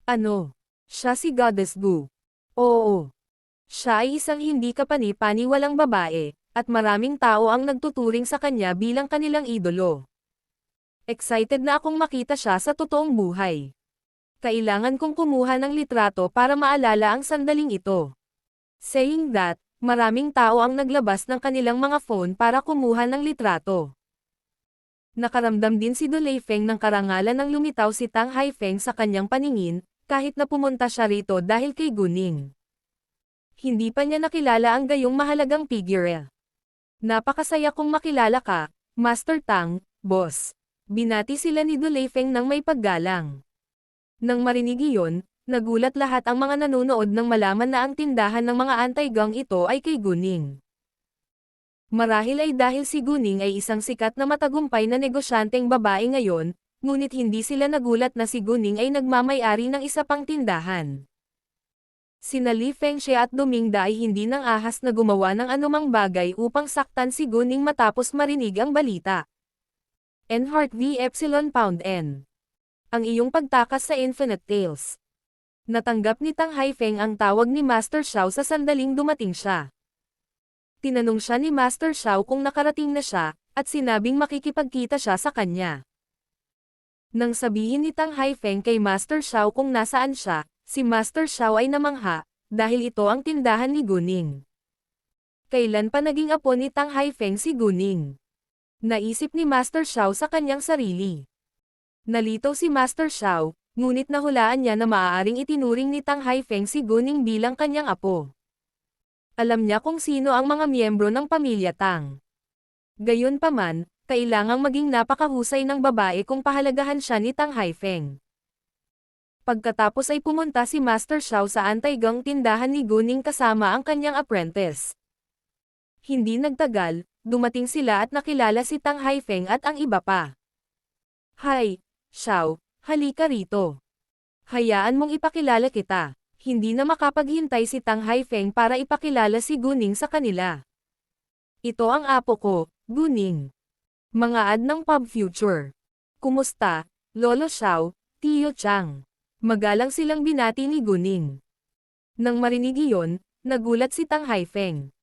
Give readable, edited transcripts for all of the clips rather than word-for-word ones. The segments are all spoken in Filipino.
Ano? Siya si Goddess Gu. Oo. Siya ay isang hindi kapani-paniwalang babae, at maraming tao ang nagtuturing sa kanya bilang kanilang idolo. Excited na akong makita siya sa totoong buhay. Kailangan kong kumuha ng litrato para maalala ang sandaling ito. Saying that, maraming tao ang naglabas ng kanilang mga phone para kumuha ng litrato. Nakaramdam din si Dulei Feng ng karangalan nang lumitaw si Tang Haifeng sa kanyang paningin, kahit na pumunta siya rito dahil kay Guning. Hindi pa niya nakilala ang gayong mahalagang figure. Napakasaya kong makilala ka, Master Tang, boss. Binati sila ni Dulei Feng ng may paggalang. Nang marinig iyon, nagulat lahat ang mga nanonood nang malaman na ang tindahan ng mga anti-gang ito ay kay Guning. Marahil ay dahil si Guning ay isang sikat na matagumpay na negosyanteng babae ngayon, ngunit hindi sila nagulat na si Guning ay nagmamay-ari ng isa pang tindahan. Sina Li Fengxie at Domingda ay hindi nang ahas na gumawa ng anumang bagay upang saktan si Guning matapos marinig ang balita. Enhart v Epsilon Pound N. Ang iyong pagtakas sa Infinite Tales. Natanggap ni Tang Haifeng ang tawag ni Master Xiao sa sandaling dumating siya. Tinanong siya ni Master Xiao kung nakarating na siya, at sinabing makikipagkita siya sa kanya. Nang sabihin ni Tang Haifeng kay Master Xiao kung nasaan siya, si Master Xiao ay namangha, dahil ito ang tindahan ni Guning. Kailan pa naging apo ni Tang Haifeng si Guning? Naisip ni Master Xiao sa kanyang sarili. Nalito si Master Xiao, ngunit nahulaan niya na maaaring itinuring ni Tang Haifeng si Guning bilang kanyang apo. Alam niya kung sino ang mga miyembro ng pamilya Tang. Gayunpaman, kailangang maging napakahusay ng babae kung pahalagahan siya ni Tang Haifeng. Pagkatapos ay pumunta si Master Xiao sa anti-gang tindahan ni Guning kasama ang kanyang apprentice. Hindi nagtagal, dumating sila at nakilala si Tang Haifeng at ang iba pa. Hay, Xiao, halika rito. Hayaan mong ipakilala kita. Hindi na makapaghintay si Tang Haifeng para ipakilala si Guning sa kanila. Ito ang apo ko, Guning. Mga ad ng Pub Future. Kumusta, Lolo Xiao, Tio Chang? Magalang silang binati ni Guning. Nang marinig iyon, nagulat si Tang Haifeng.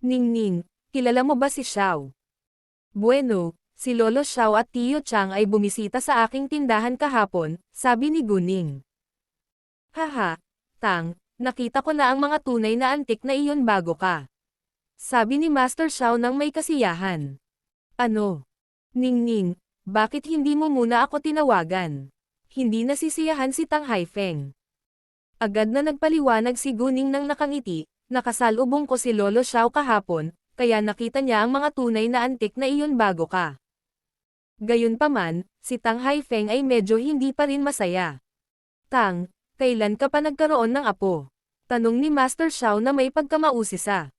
Ningning, kilala mo ba si Xiao? Bueno, si Lolo Xiao at Tio Chang ay bumisita sa aking tindahan kahapon, sabi ni Guning. Haha, Tang, nakita ko na ang mga tunay na antik na iyon bago ka. Sabi ni Master Xiao nang may kasiyahan. Ano? Ningning, bakit hindi mo muna ako tinawagan? Hindi nasisiyahan si Tang Haifeng. Agad na nagpaliwanag si Guning nang nakangiti, nakasalubong ko si Lolo Xiao kahapon, kaya nakita niya ang mga tunay na antik na iyon bago ka. Gayunpaman, si Tang Haifeng ay medyo hindi pa rin masaya. Tang, kailan ka pa nagkaroon ng apo? Tanong ni Master Xiao na may pagkamausisa.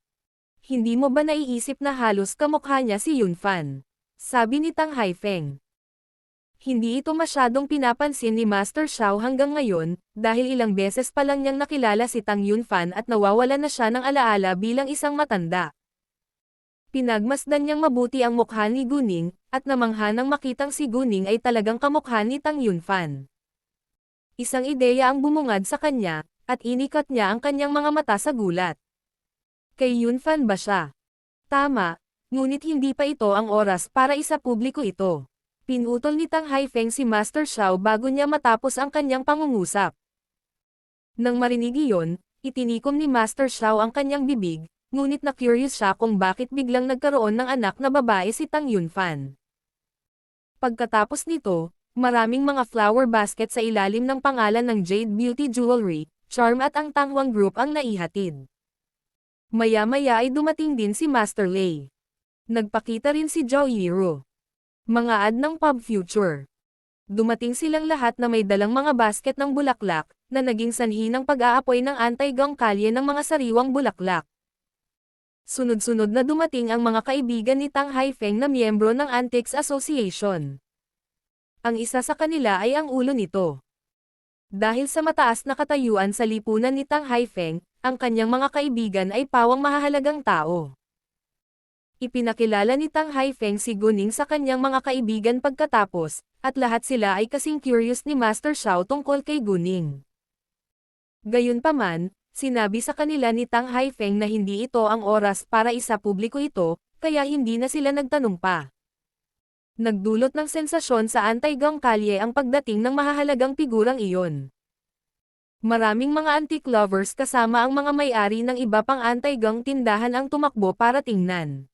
Hindi mo ba naiisip na halos kamukha niya si Yunfan? Sabi ni Tang Haifeng. Hindi ito masyadong pinapansin ni Master Xiao hanggang ngayon, dahil ilang beses pa lang niyang nakilala si Tang Yunfan at nawawala na siya ng alaala bilang isang matanda. Pinagmasdan niyang mabuti ang mukha ni Guning, at namangha nang makitang si Guning ay talagang kamukha ni Tang Yunfan. Isang ideya ang bumungad sa kanya, at inikat niya ang kanyang mga mata sa gulat. Kay Yunfan ba siya? Tama, ngunit hindi pa ito ang oras para isapubliko ito. Pinutol ni Tang Haifeng si Master Xiao bago niya matapos ang kanyang pangungusap. Nang marinig iyon, itinikom ni Master Xiao ang kanyang bibig, ngunit na-curious siya kung bakit biglang nagkaroon ng anak na babae si Tang Yunfan. Pagkatapos nito, maraming mga flower basket sa ilalim ng pangalan ng Jade Beauty Jewelry, Charm at ang Tangwang Group ang naihatid. Maya-maya ay dumating din si Master Lei. Nagpakita rin si Zhao Yiro. Mga ad ng Pub Future. Dumating silang lahat na may dalang mga basket ng bulaklak, na naging sanhi ng pag-aapoy ng anti-gang kalye ng mga sariwang bulaklak. Sunod-sunod na dumating ang mga kaibigan ni Tang Haifeng na miyembro ng Antiques Association. Ang isa sa kanila ay ang ulo nito. Dahil sa mataas na katayuan sa lipunan ni Tang Haifeng, ang kanyang mga kaibigan ay pawang mahahalagang tao. Ipinakilala ni Tang Haifeng si Guning sa kanyang mga kaibigan pagkatapos, at lahat sila ay kasing curious ni Master Xiao tungkol kay Guning. Gayunpaman, sinabi sa kanila ni Tang Haifeng na hindi ito ang oras para isa-publiko ito, kaya hindi na sila nagtanong pa. Nagdulot ng sensasyon sa Anti-Gang Kalye ang pagdating ng mahahalagang figurang iyon. Maraming mga antique lovers kasama ang mga may-ari ng iba pang anti-gang tindahan ang tumakbo para tingnan.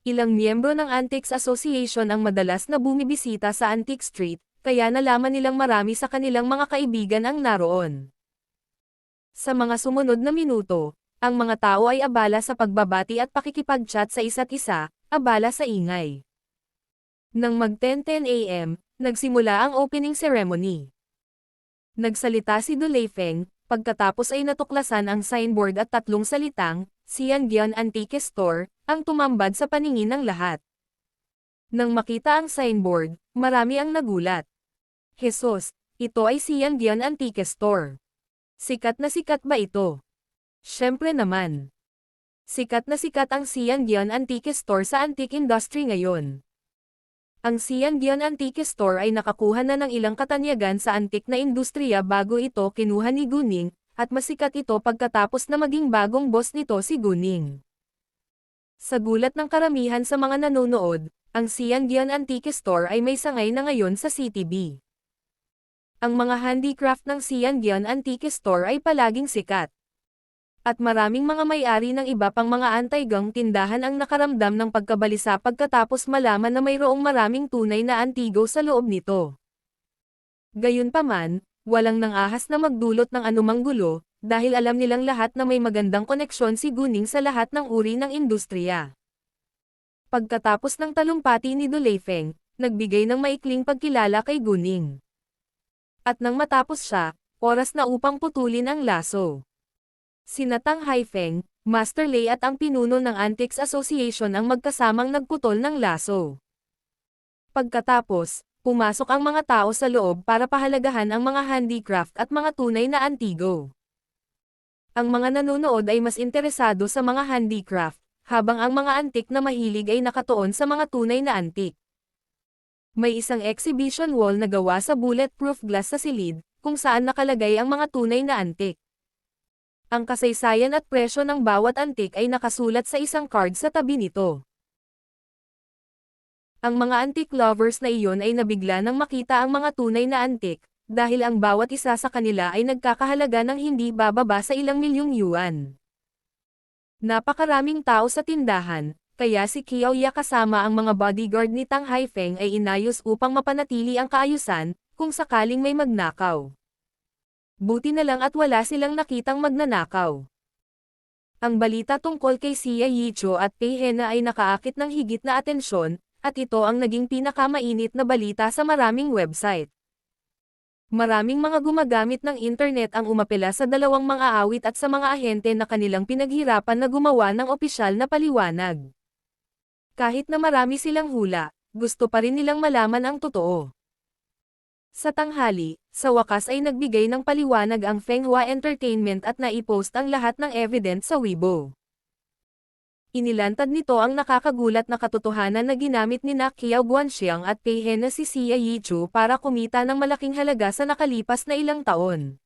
Ilang miyembro ng Antiques Association ang madalas na bumibisita sa Antique Street, kaya nalaman nilang marami sa kanilang mga kaibigan ang naroon. Sa mga sumunod na minuto, ang mga tao ay abala sa pagbabati at pakikipag-chat sa isa't isa, abala sa ingay. Nang mag-10:10 AM, nagsimula ang opening ceremony. Nagsalita si Du Leifeng, pagkatapos ay natuklasan ang signboard at tatlong salitang, Xiangyan Antique Store, ang tumambad sa paningin ng lahat. Nang makita ang signboard, marami ang nagulat. Jesus, ito ay Xiangyan Antique Store. Sikat na sikat ba ito? Siyempre naman. Sikat na sikat ang Xiangyan Antique Store sa antique industry ngayon. Ang Xiangyan Antique Store ay nakakuha na ng ilang katanyagan sa antik na industriya bago ito kinuha ni Guning, at masikat ito pagkatapos na maging bagong boss nito si Guning. Sa gulat ng karamihan sa mga nanonood, ang Xiangyan Antique Store ay may sangay na ngayon sa CTB. Ang mga handicraft ng Xiangyan Antique Store ay palaging sikat. At maraming mga may-ari ng iba pang mga anti-gang tindahan ang nakaramdam ng pagkabalisa pagkatapos malaman na mayroong maraming tunay na antigo sa loob nito. Gayunpaman, walang nangahas na magdulot ng anumang gulo, dahil alam nilang lahat na may magandang koneksyon si Guning sa lahat ng uri ng industriya. Pagkatapos ng talumpati ni Du Leifeng, nagbigay ng maikling pagkilala kay Guning. At nang matapos siya, oras na upang putulin ang laso. Sina Tang Haifeng, Master Lei at ang pinuno ng Antiques Association ang magkasamang nagputol ng laso. Pagkatapos, pumasok ang mga tao sa loob para pahalagahan ang mga handicraft at mga tunay na antigo. Ang mga nanonood ay mas interesado sa mga handicraft, habang ang mga antik na mahilig ay nakatuon sa mga tunay na antik. May isang exhibition wall na gawa sa bulletproof glass sa silid, kung saan nakalagay ang mga tunay na antik. Ang kasaysayan at presyo ng bawat antik ay nakasulat sa isang card sa tabi nito. Ang mga antique lovers na iyon ay nabigla nang makita ang mga tunay na antik, dahil ang bawat isa sa kanila ay nagkakahalaga ng hindi bababa sa ilang milyong yuan. Napakaraming tao sa tindahan, kaya si Qiao Ya kasama ang mga bodyguard ni Tang Haifeng ay inayos upang mapanatili ang kaayusan, kung sakaling may magnakaw. Buti na lang at wala silang nakitang magnanakaw. Ang balita tungkol kay Xia Yicho at Pei Hena ay nakaakit ng higit na atensyon, at ito ang naging pinakamainit na balita sa maraming website. Maraming mga gumagamit ng internet ang umapela sa dalawang mga awit at sa mga ahente na kanilang pinaghirapan na gumawa ng opisyal na paliwanag. Kahit na marami silang hula, gusto pa rin nilang malaman ang totoo. Sa tanghali, sa wakas ay nagbigay ng paliwanag ang Fenghua Entertainment at naipost ang lahat ng evidence sa Weibo. Inilantad nito ang nakakagulat na katotohanan na ginamit ni Qiao Guanxiang at Pei Hena si Xia Yichu para kumita ng malaking halaga sa nakalipas na ilang taon.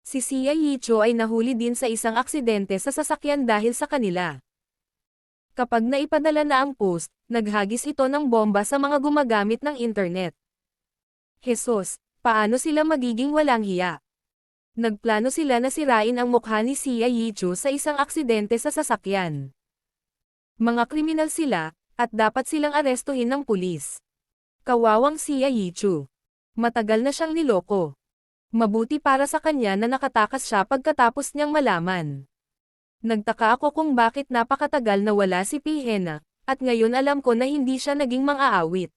Si Xia Yichu ay nahuli din sa isang aksidente sa sasakyan dahil sa kanila. Kapag naipadala na ang post, naghagis ito ng bomba sa mga gumagamit ng internet. Jesus, paano sila magiging walang hiya? Nagplano sila na sirain ang mukha ni Xia Yichu sa isang aksidente sa sasakyan. Mga kriminal sila, at dapat silang arestuhin ng pulis. Kawawang Xia Yichu. Matagal na siyang niloko. Mabuti para sa kanya na nakatakas siya pagkatapos niyang malaman. Nagtaka ako kung bakit napakatagal na wala si Pei Hena, at ngayon alam ko na hindi siya naging mang-aawit.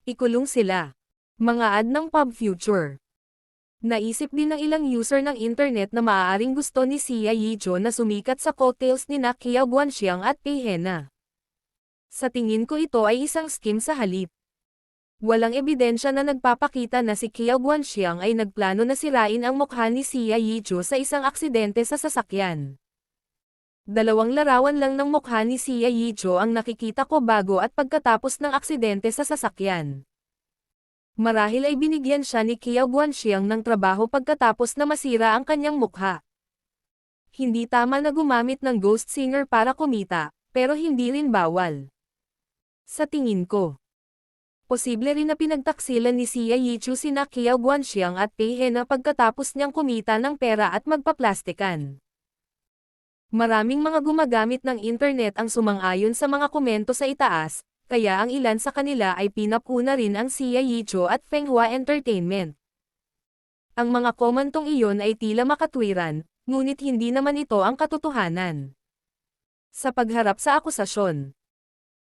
Ikulong sila. Mga ad ng Pub Future. Naisip din ng ilang user ng internet na maaaring gusto ni Xia Yicho na sumikat sa cocktails ni Qiao Guanxiang at Pei Hena. Sa tingin ko ito ay isang scheme sa halip. Walang ebidensya na nagpapakita na si Qiao Guanxiang ay nagplano na sirain ang mukha ni Xia Yicho sa isang aksidente sa sasakyan. Dalawang larawan lang ng mukha ni Xia Yicho ang nakikita ko bago at pagkatapos ng aksidente sa sasakyan. Marahil ay binigyan siya ni Qiao Guanxiang ng trabaho pagkatapos na masira ang kanyang mukha. Hindi tama na gumamit ng ghost singer para kumita, pero hindi rin bawal. Sa tingin ko, posible rin na pinagtaksilan ni Xia Yichu sina Qiao Guanxiang at Pei Hena pagkatapos niyang kumita ng pera at magpaplastikan. Maraming mga gumagamit ng internet ang sumang-ayon sa mga komento sa itaas, kaya ang ilan sa kanila ay pinapuna rin ang Xia Yichu at Fenghua Entertainment. Ang mga komentong iyon ay tila makatwiran, ngunit hindi naman ito ang katotohanan. Sa pagharap sa akusasyon,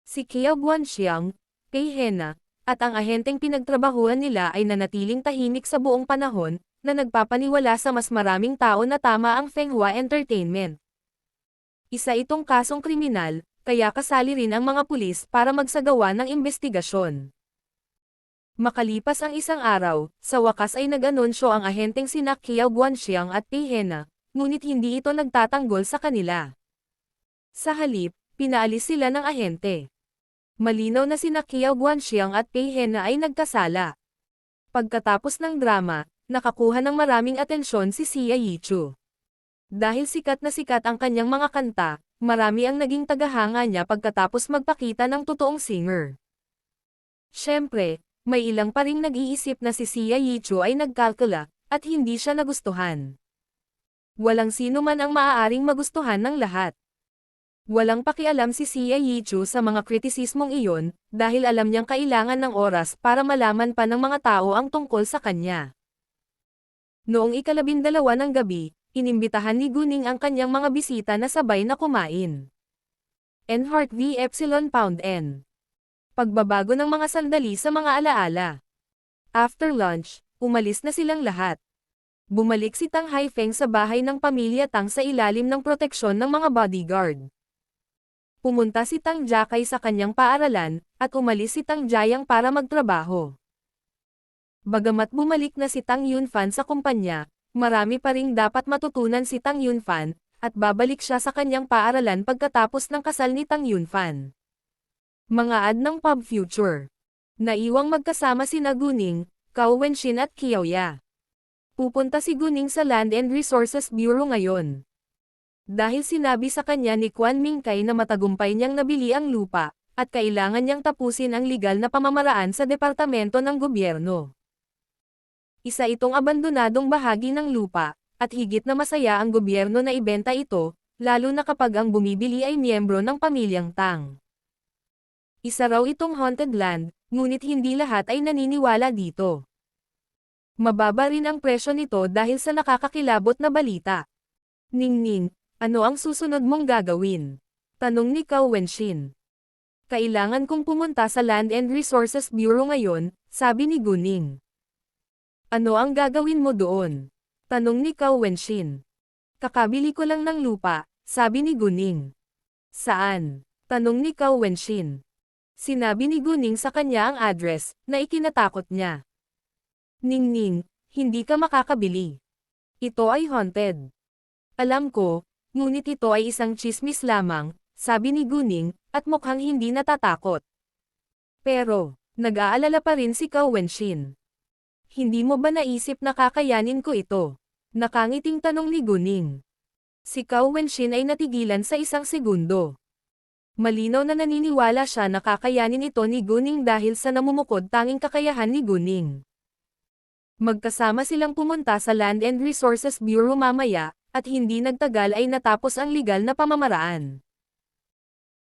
si Qiao Guanxiang, Pei Hena, at ang ahenteng pinagtrabahuan nila ay nanatiling tahimik sa buong panahon, na nagpapaniwala sa mas maraming tao na tama ang Fenghua Entertainment. Isa itong kasong kriminal, kaya kasali rin ang mga pulis para magsagawa ng investigasyon. Makalipas ang isang araw, sa wakas ay nag-anunsyo ang ahenteng sina Qiao Guanxiang at Pei Hena, ngunit hindi ito nagtatanggol sa kanila. Sa halip, pinaalis sila ng ahente. Malinaw na sina Qiao Guanxiang at Pei Hena ay nagkasala. Pagkatapos ng drama, nakakuha ng maraming atensyon si Xia Yichu. Dahil sikat na sikat ang kanyang mga kanta, marami ang naging tagahanga niya pagkatapos magpakita ng totoong singer. Siyempre, may ilang pa ring nag-iisip na si Xia Yichu ay nagkalkula, at hindi siya nagustuhan. Walang sino man ang maaaring magustuhan ng lahat. Walang pakialam si Xia Yichu sa mga kritisismong iyon, dahil alam niyang kailangan ng oras para malaman pa ng mga tao ang tungkol sa kanya. Noong 12 ng gabi, inimbitahan ni Guning ang kanyang mga bisita na sabay na kumain. Enhart v. Epsilon Pound N. Pagbabago ng mga sandali sa mga alaala. After lunch, umalis na silang lahat. Bumalik si Tang Haifeng sa bahay ng pamilya Tang sa ilalim ng proteksyon ng mga bodyguard. Pumunta si Tang Jiakei sa kanyang paaralan, at umalis si Tang Jiayang para magtrabaho. Bagamat bumalik na si Tang Yunfan sa kumpanya, marami pa ring dapat matutunan si Tang Yunfan, at babalik siya sa kanyang paaralan pagkatapos ng kasal ni Tang Yunfan. Mga ad ng Pub Future. Naiwang magkasama sina Guning, Cao Wenxin at Qiao Ya. Pupunta si Guning sa Land and Resources Bureau ngayon. Dahil sinabi sa kanya ni Quan Mingkai na matagumpay niyang nabili ang lupa, at kailangan niyang tapusin ang legal na pamamaraan sa departamento ng gobyerno. Isa itong abandonadong bahagi ng lupa, at higit na masaya ang gobyerno na ibenta ito, lalo na kapag ang bumibili ay miyembro ng pamilyang Tang. Isa raw itong haunted land, ngunit hindi lahat ay naniniwala dito. Mababa rin ang presyo nito dahil sa nakakakilabot na balita. Ningning, ano ang susunod mong gagawin? Tanong ni Cao Wenxin. Kailangan kong pumunta sa Land and Resources Bureau ngayon, sabi ni Guning. Ano ang gagawin mo doon? Tanong ni Cao Wenxin. Kakabili ko lang ng lupa, sabi ni Guning. Saan? Tanong ni Cao Wenxin. Sinabi ni Guning sa kanya ang address, na ikinatakot niya. Ningning, hindi ka makakabili. Ito ay haunted. Alam ko, ngunit ito ay isang tsismis lamang, sabi ni Guning, at mukhang hindi natatakot. Pero, nag-aalala pa rin si Cao Wenxin. Hindi mo ba naisip na kakayanin ko ito? Nakangiting tanong ni Guning. Si Cao Wenxin ay natigilan sa isang segundo. Malinaw na naniniwala siya na kakayanin ito ni Guning dahil sa namumukod tanging kakayahan ni Guning. Magkasama silang pumunta sa Land and Resources Bureau mamaya, at hindi nagtagal ay natapos ang legal na pamamaraan.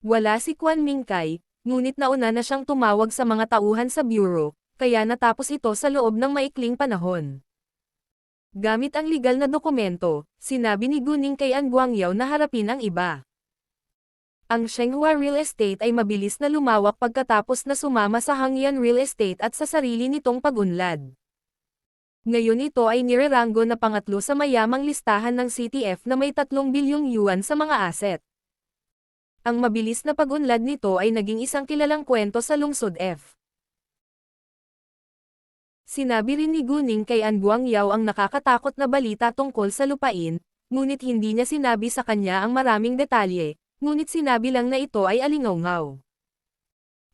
Wala si Quan Mingkai, ngunit nauna na siyang tumawag sa mga tauhan sa bureau, kaya natapos ito sa loob ng maikling panahon. Gamit ang legal na dokumento, sinabi ni Guning kay An Guangyao na harapin ang iba. Ang Shenghua Real Estate ay mabilis na lumawak pagkatapos na sumama sa Hangyan Real Estate at sa sarili nitong pag-unlad. Ngayon ito ay nireranggo na pangatlo sa mayamang listahan ng CTF na may 3 bilyong yuan sa mga asset. Ang mabilis na pag-unlad nito ay naging isang kilalang kwento sa lungsod F. Sinabi rin ni Guning kay An Guangyao ang nakakatakot na balita tungkol sa lupain, ngunit hindi niya sinabi sa kanya ang maraming detalye, ngunit sinabi lang na ito ay alingawngaw.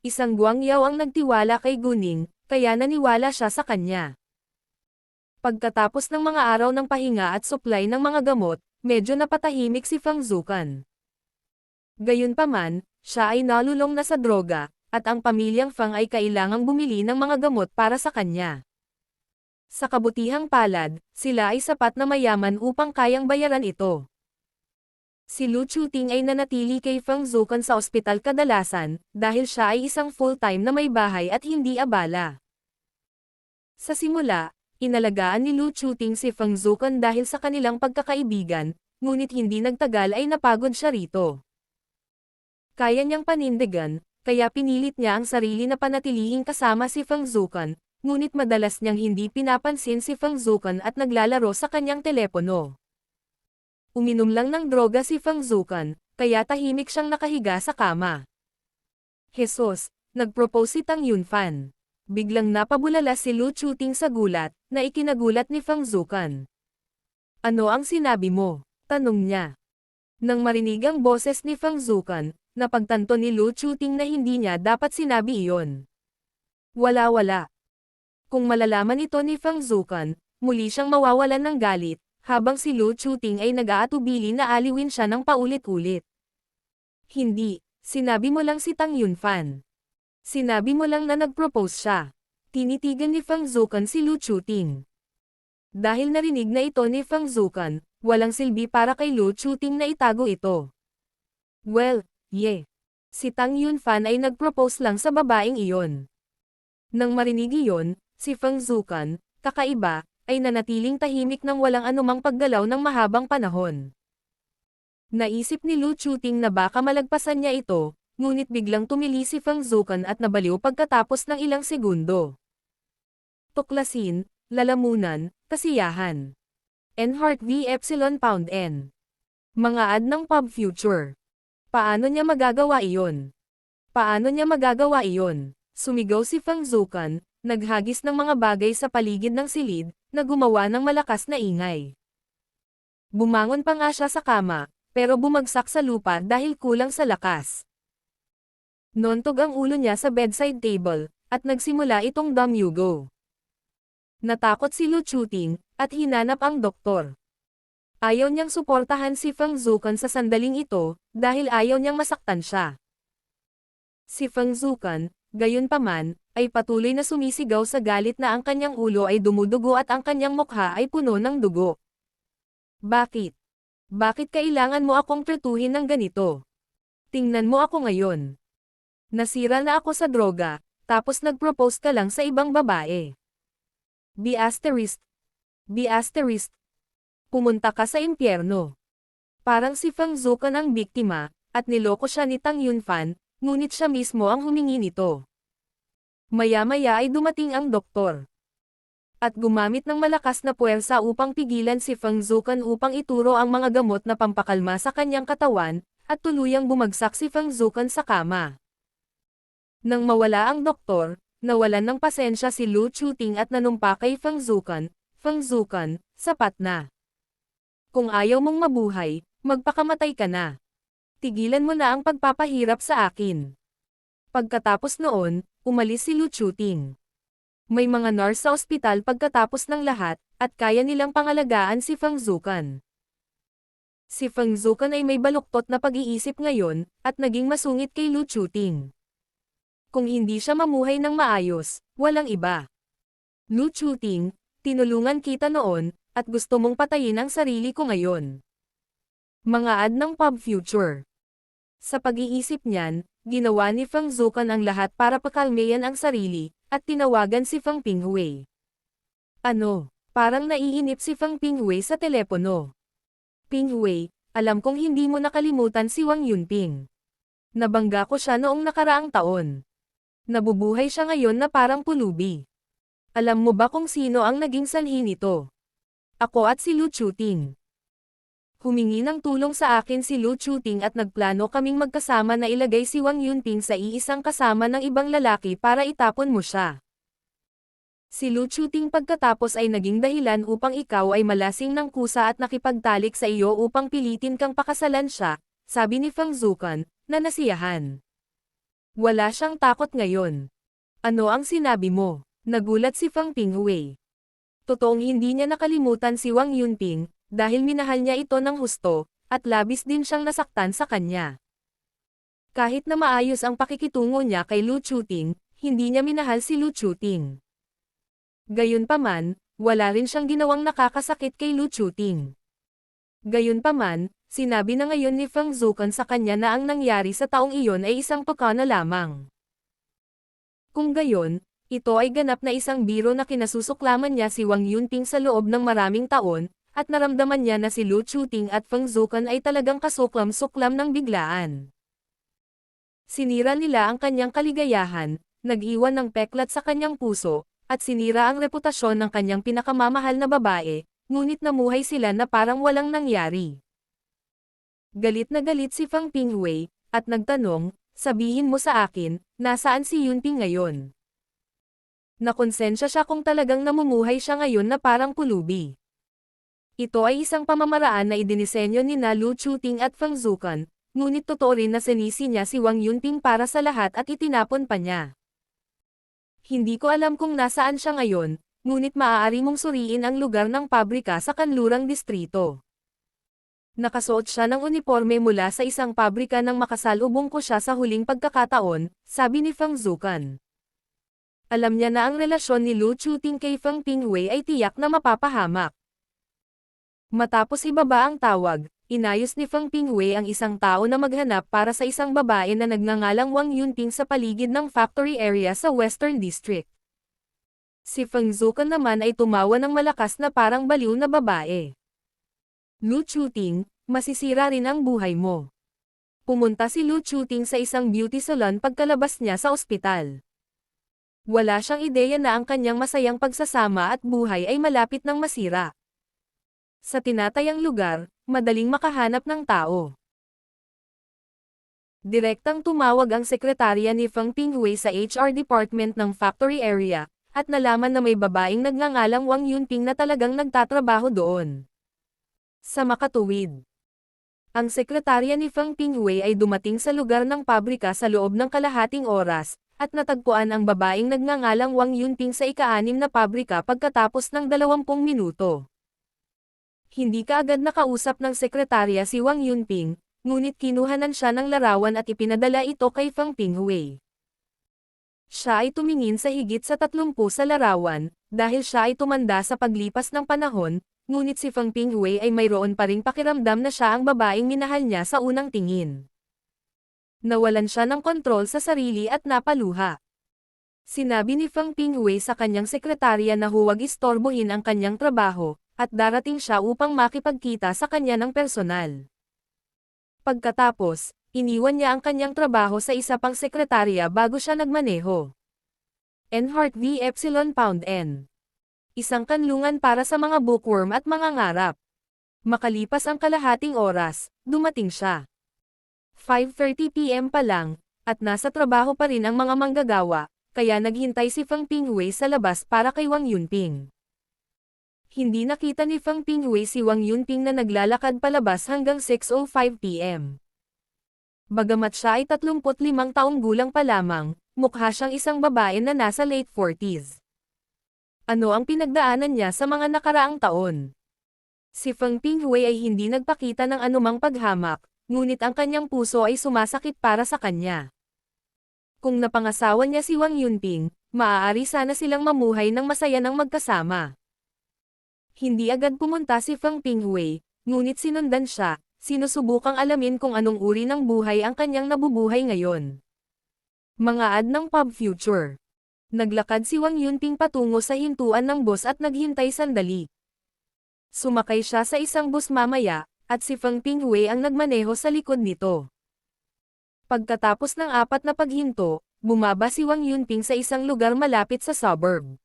Isang Guangyao ang nagtiwala kay Guning, kaya naniwala siya sa kanya. Pagkatapos ng mga araw ng pahinga at supply ng mga gamot, medyo napatahimik si Fang Zukan. Gayunpaman, siya ay nalulong na sa droga, at ang pamilyang Fang ay kailangang bumili ng mga gamot para sa kanya. Sa kabutihang palad, sila ay sapat na mayaman upang kayang bayaran ito. Si Lu Chuting ay nanatili kay Fang Zukan sa ospital kadalasan, dahil siya ay isang full-time na may bahay at hindi abala. Sa simula, inalagaan ni Lu Chuting si Fang Zukan dahil sa kanilang pagkakaibigan, ngunit hindi nagtagal ay napagod siya rito. Kaya niyang panindigan, kaya pinilit niya ang sarili na panatilihing kasama si Fang Zukan, ngunit madalas niyang hindi pinapansin si Fang Zukan at naglalaro sa kanyang telepono. Uminom lang ng droga si Fang Zukan, kaya tahimik siyang nakahiga sa kama. Jesus, nagpropose si Tang Yunfan. Biglang napabulala si Lu Chuting sa gulat, na ikinagulat ni Fang Zukan. Ano ang sinabi mo? Tanong niya. Nang marinig ang boses ni Fang Zukan, napagtanto ni Lu Chuting na hindi niya dapat sinabi iyon. Wala. Kung malalaman ito ni Fang Zukan, muli siyang mawawalan ng galit, habang si Lu Chuting ay nag-aatubili na aliwin siya ng paulit-ulit. Hindi, sinabi mo lang si Tang Yunfan. Sinabi mo lang na nag-propose siya. Tinitigan ni Fang Zukan si Lu Chuting. Dahil narinig na ito ni Fang Zukan, walang silbi para kay Lu Chuting na itago ito. Well, yeah. Si Tang Yunfan ay nag-propose lang sa babaeng iyon. Nang marinig iyon, si Fang Zukan, kakaiba, ay nanatiling tahimik nang walang anumang paggalaw ng mahabang panahon. Naisip ni Lu Chuting na baka malagpasan niya ito, ngunit biglang tumili si Fang Zukan at nabaliw pagkatapos ng ilang segundo. Tuklasin, lalamunan, kasiyahan. Enhart v Epsilon Pound N. Mga ad ng Pub Future. Paano niya magagawa iyon? Sumigaw si Fang Zukan, naghagis ng mga bagay sa paligid ng silid, na gumawa ng malakas na ingay. Bumangon pa nga siya sa kama, pero bumagsak sa lupa dahil kulang sa lakas. Nontog ang ulo niya sa bedside table, at nagsimula itong dumyugo. Natakot si Lu Chuting, at hinanap ang doktor. Ayaw niyang suportahan si Fang Zukan sa sandaling ito, dahil ayaw niyang masaktan siya. Si Fang Zukan, gayunpaman, ay patuloy na sumisigaw sa galit na ang kanyang ulo ay dumudugo at ang kanyang mukha ay puno ng dugo. Bakit? Bakit kailangan mo akong tratuhin ng ganito? Tingnan mo ako ngayon. Nasira na ako sa droga, tapos nag-propose ka lang sa ibang babae. B***. Pumunta ka sa impyerno. Parang si Fang Zukan ang biktima, at niloko siya ni Tang Yunfan, ngunit siya mismo ang humingi nito. Maya-maya ay dumating ang doktor. At gumamit ng malakas na puwersa upang pigilan si Fang Zukan upang ituro ang mga gamot na pampakalma sa kanyang katawan, at tuluyang bumagsak si Fang Zukan sa kama. Nang mawala ang doktor, nawalan ng pasensya si Lu Chuting at nanumpa kay Fang Zukan, sapat na. Kung ayaw mong mabuhay, magpakamatay ka na. Tigilan mo na ang pagpapahirap sa akin. Pagkatapos noon, umalis si Lu Chuting. May mga nurse sa ospital pagkatapos ng lahat, at kaya nilang pangalagaan si Fang Zukan. Si Fang Zukan ay may baluktot na pag-iisip ngayon, at naging masungit kay Lu Chuting. Kung hindi siya mamuhay ng maayos, walang iba. Lu Chuting, tinulungan kita noon, at gusto mong patayin ang sarili ko ngayon. Mga ad ng Pub Future. Sa pag-iisip niyan, ginawa ni Fang Zukan ang lahat para pakalmayan ang sarili, at tinawagan si Fang Pinghui. Ano? Parang naiinip si Fang Pinghui sa telepono. Pinghui, alam kong hindi mo nakalimutan si Wang Yunping. Nabangga ko siya noong nakaraang taon. Nabubuhay siya ngayon na parang pulubi. Alam mo ba kung sino ang naging sanhi nito? Ako at si Lu Chuting. Humingi ng tulong sa akin si Lu Chuting at nagplano kaming magkasama na ilagay si Wang Yunping sa iisang kasama ng ibang lalaki para itapon mo siya. Si Lu Chuting pagkatapos ay naging dahilan upang ikaw ay malasing ng kusa at nakipagtalik sa iyo upang pilitin kang pakasalan siya, sabi ni Fang Zukan, na nasiyahan. Wala siyang takot ngayon. Ano ang sinabi mo? Nagulat si Fang Pinghui. Totoong hindi niya nakalimutan si Wang Yunping, dahil minahal niya ito ng husto, at labis din siyang nasaktan sa kanya. Kahit na maayos ang pakikitungo niya kay Lu Chuting, hindi niya minahal si Lu Chuting. Gayunpaman, wala rin siyang ginawang nakakasakit kay Lu Chuting. Gayunpaman, sinabi na ngayon ni Feng Zukan sa kanya na ang nangyari sa taong iyon ay isang pagkana lamang. Kung gayon, ito ay ganap na isang biro na kinasusuklaman niya si Wang Yunping sa loob ng maraming taon, at naramdaman niya na si Lu Chuting at Feng Zukan ay talagang kasuklam-suklam ng biglaan. Sinira nila ang kanyang kaligayahan, nag-iwan ng peklat sa kanyang puso, at sinira ang reputasyon ng kanyang pinakamamahal na babae, ngunit namuhay sila na parang walang nangyari. Galit na galit si Fang Pinghui, at nagtanong, sabihin mo sa akin, nasaan si Yunping ngayon? Nakonsensya siya kung talagang namumuhay siya ngayon na parang pulubi. Ito ay isang pamamaraan na idinisenyo ni na Lu Chuting at Feng Zukan, ngunit totoo rin na sinisi niya si Wang Yunping para sa lahat at itinapon pa niya. Hindi ko alam kung nasaan siya ngayon, ngunit maaari mong suriin ang lugar ng pabrika sa kanlurang distrito. Nakasuot siya ng uniforme mula sa isang pabrika nang makasalubong ko siya sa huling pagkakataon, sabi ni Feng Zukan. Alam niya na ang relasyon ni Lu Chuting kay Fang Pinghui ay tiyak na mapapahamak. Matapos ibaba ang tawag, inayos ni Fang Pinghui ang isang tao na maghanap para sa isang babae na nagngangalang Wang Yunping sa paligid ng factory area sa Western District. Si Feng Zukan naman ay tumawa ng malakas na parang baliw na babae. Lu Chuting, masisira rin ang buhay mo. Pumunta si Lu Chuting sa isang beauty salon pagkalabas niya sa ospital. Wala siyang ideya na ang kanyang masayang pagsasama at buhay ay malapit ng masira. Sa tinatayang lugar, madaling makahanap ng tao. Direktang tumawag ang sekretarya ni Fang Pinghui sa HR department ng factory area, at nalaman na may babaeng nagngangalang Wang Yunping na talagang nagtatrabaho doon. Sa makatuwid, ang sekretarya ni Fang Pinghui ay dumating sa lugar ng pabrika sa loob ng kalahating oras, at natagpuan ang babaeng nagngangalang Wang Yunping sa ika-6 na pabrika pagkatapos ng 20 minuto. Hindi kaagad nakausap ng sekretarya si Wang Yunping, ngunit kinuhanan siya ng larawan at ipinadala ito kay Fang Pinghui. Siya ay tumingin sa higit sa 30 sa larawan, dahil siya ay tumanda sa paglipas ng panahon, ngunit si Fang Pinghui ay mayroon pa ring pakiramdam na siya ang babaeng minahal niya sa unang tingin. Nawalan siya ng kontrol sa sarili at napaluha. Sinabi ni Fang Pinghui sa kanyang sekretarya na huwag istorbohin ang kanyang trabaho, at darating siya upang makipagkita sa kanya ng personal. Pagkatapos, iniwan niya ang kanyang trabaho sa isa pang sekretarya bago siya nagmaneho. Enhart v. Epsilon Pound N. Isang kanlungan para sa mga bookworm at mga ngarap. Makalipas ang kalahating oras, dumating siya. 5:30 PM pa lang, at nasa trabaho pa rin ang mga manggagawa, kaya naghintay si Fang Pinghui sa labas para kay Wang Yunping. Hindi nakita ni Fang Pinghui si Wang Yunping na naglalakad palabas hanggang 6:05 PM. Bagamat siya ay 35 taong gulang pa lamang, mukha siyang isang babae na nasa late 40s. Ano ang pinagdaanan niya sa mga nakaraang taon? Si Fang Pinghui ay hindi nagpakita ng anumang paghamak, ngunit ang kanyang puso ay sumasakit para sa kanya. Kung napangasawa niya si Wang Yunping, maaari sana silang mamuhay ng masaya ng magkasama. Hindi agad pumunta si Fang Pinghui, ngunit sinundan siya, sinusubukang alamin kung anong uri ng buhay ang kanyang nabubuhay ngayon. Mga ad ng Pub Future. Naglakad si Wang Yunping patungo sa hintuan ng bus at naghintay sandali. Sumakay siya sa isang bus mamaya, at si Fang Pinghui ang nagmaneho sa likod nito. Pagkatapos ng 4 na paghinto, bumaba si Wang Yunping sa isang lugar malapit sa suburb.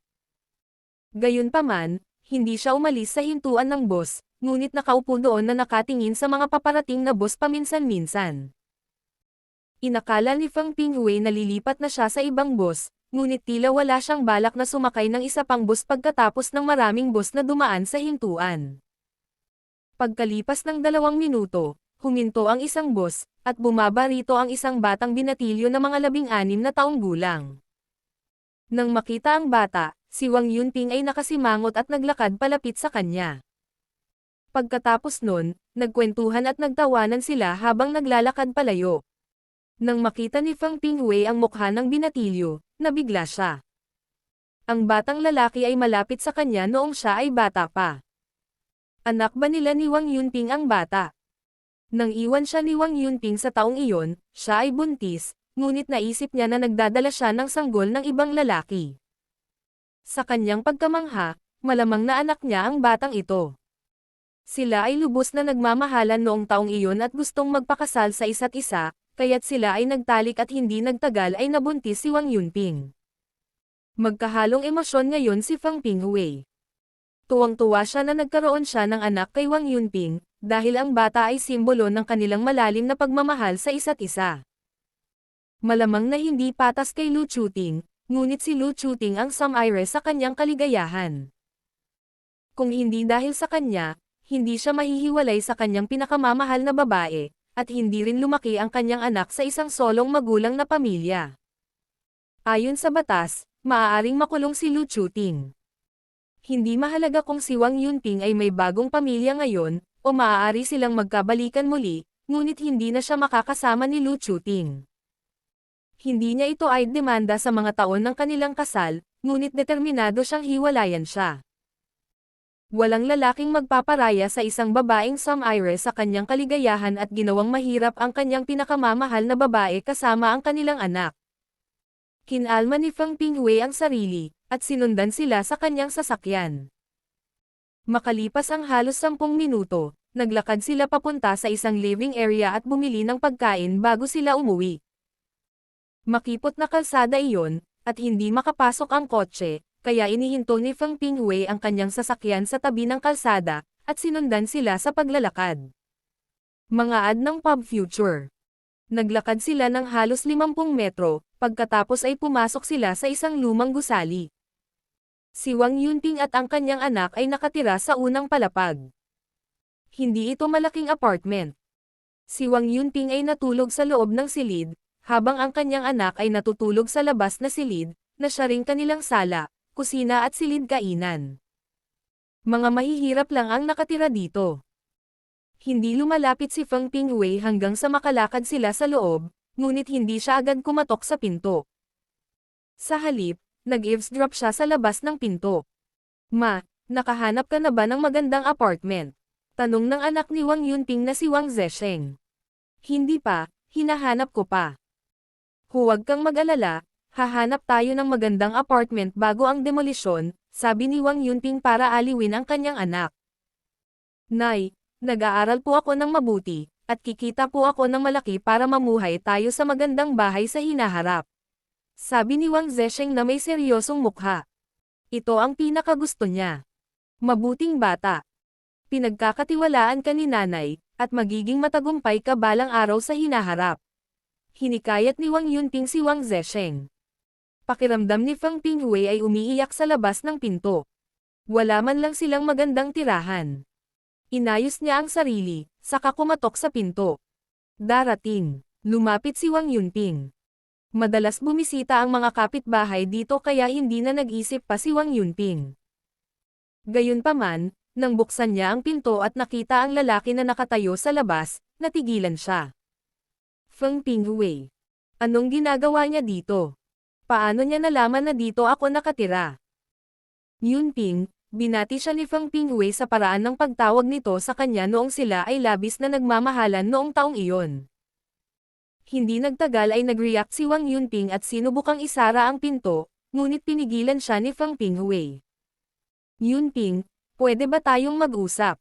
Gayunpaman, hindi siya umalis sa hintuan ng bus, ngunit nakaupo doon na nakatingin sa mga paparating na bus paminsan-minsan. Inakala ni Fang Pinghui na lilipat na siya sa ibang bus, ngunit tila wala siyang balak na sumakay ng isa pang bus pagkatapos ng maraming bus na dumaan sa hintuan. Pagkalipas ng 2 minuto, huminto ang isang bus, at bumaba rito ang isang batang binatilyo na mga 16 na taong gulang. Nang makita ang bata, si Wang Yunping ay nakasimangot at naglakad palapit sa kanya. Pagkatapos nun, nagkwentuhan at nagtawanan sila habang naglalakad palayo. Nang makita ni Feng Pingwei ang mukha ng binatilyo, nabigla siya. Ang batang lalaki ay malapit sa kanya noong siya ay bata pa. Anak ba nila ni Wang Yunping ang bata? Nang iwan siya ni Wang Yunping sa taong iyon, siya ay buntis, ngunit naisip niya na nagdadala siya ng sanggol ng ibang lalaki. Sa kanyang pagkamangha, malamang na anak niya ang batang ito. Sila ay lubos na nagmamahalan noong taong iyon at gustong magpakasal sa isa't isa, kaya't sila ay nagtalik at hindi nagtagal ay nabuntis si Wang Yunping. Magkahalong emosyon ngayon si Feng Pingwei. Tuwang-tuwa siya na nagkaroon siya ng anak kay Wang Yunping, dahil ang bata ay simbolo ng kanilang malalim na pagmamahal sa isa't isa. Malamang na hindi patas kay Lu Chuting, ngunit si Lu Chuting ang sumire sa kanyang kaligayahan. Kung hindi dahil sa kanya, hindi siya mahihiwalay sa kanyang pinakamamahal na babae, at hindi rin lumaki ang kanyang anak sa isang solong magulang na pamilya. Ayon sa batas, maaaring makulong si Lu Chuting. Hindi mahalaga kung si Wang Yunping ay may bagong pamilya ngayon, o maaari silang magkabalikan muli, ngunit hindi na siya makakasama ni Lu Chuting. Hindi niya ito ay demanda sa mga taon ng kanilang kasal, ngunit determinado siyang hiwalayan siya. Walang lalaking magpaparaya sa isang babaeng sumire sa kanyang kaligayahan at ginawang mahirap ang kanyang pinakamamahal na babae kasama ang kanilang anak. Kinalma ni Feng Pingwei ang sarili, at sinundan sila sa kanyang sasakyan. Makalipas ang halos 10 minuto, naglakad sila papunta sa isang living area at bumili ng pagkain bago sila umuwi. Makipot na kalsada iyon, at hindi makapasok ang kotse, kaya inihinto ni Feng Pingwei ang kanyang sasakyan sa tabi ng kalsada, at sinundan sila sa paglalakad. Mga ad ng Pub Future. Naglakad sila ng halos 50 metro, pagkatapos ay pumasok sila sa isang lumang gusali. Si Wang Yunping at ang kanyang anak ay nakatira sa unang palapag. Hindi ito malaking apartment. Si Wang Yunping ay natulog sa loob ng silid, habang ang kanyang anak ay natutulog sa labas na silid, na siya ring kanilang sala, kusina at silid kainan. Mga mahihirap lang ang nakatira dito. Hindi lumalapit si Feng Pingwei hanggang sa makalakad sila sa loob, ngunit hindi siya agad kumatok sa pinto. Sa halip, nag-eavesdrop siya sa labas ng pinto. "Ma, nakahanap ka na ba ng magandang apartment?" Tanong ng anak ni Wang Yunping na si Wang Zesheng. "Hindi pa, hinahanap ko pa." "Huwag kang mag-alala, hahanap tayo ng magandang apartment bago ang demolisyon," sabi ni Wang Yunping para aliwin ang kanyang anak. "Nay, nag-aaral po ako ng mabuti, at kikita po ako ng malaki para mamuhay tayo sa magandang bahay sa hinaharap," sabi ni Wang Zesheng na may seryosong mukha. Ito ang pinakagusto niya. Mabuting bata. Pinagkakatiwalaan ka ni nanay, at magiging matagumpay ka balang araw sa hinaharap. Hinikayat ni Wang Yunping si Wang Zesheng. Pakiramdam ni Feng Pingwei ay umiiyak sa labas ng pinto. Wala man lang silang magandang tirahan. Inayos niya ang sarili, saka kumatok sa pinto. Darating. Lumapit si Wang Yunping. Madalas bumisita ang mga kapitbahay dito kaya hindi na nag-isip pa si Wang Yunping. Gayunpaman, nang buksan niya ang pinto at nakita ang lalaki na nakatayo sa labas, natigilan siya. "Feng Pingwei. Anong ginagawa niya dito? Paano niya nalaman na dito ako nakatira?" Yunping, binati siya ni Feng Pingwei sa paraan ng pagtawag nito sa kanya noong sila ay labis na nagmamahalan noong taong iyon. Hindi nagtagal ay nag-react si Wang Yunping at sinubukang isara ang pinto, ngunit pinigilan siya ni Feng Pingwei. "Yunping, pwede ba tayong mag-usap?"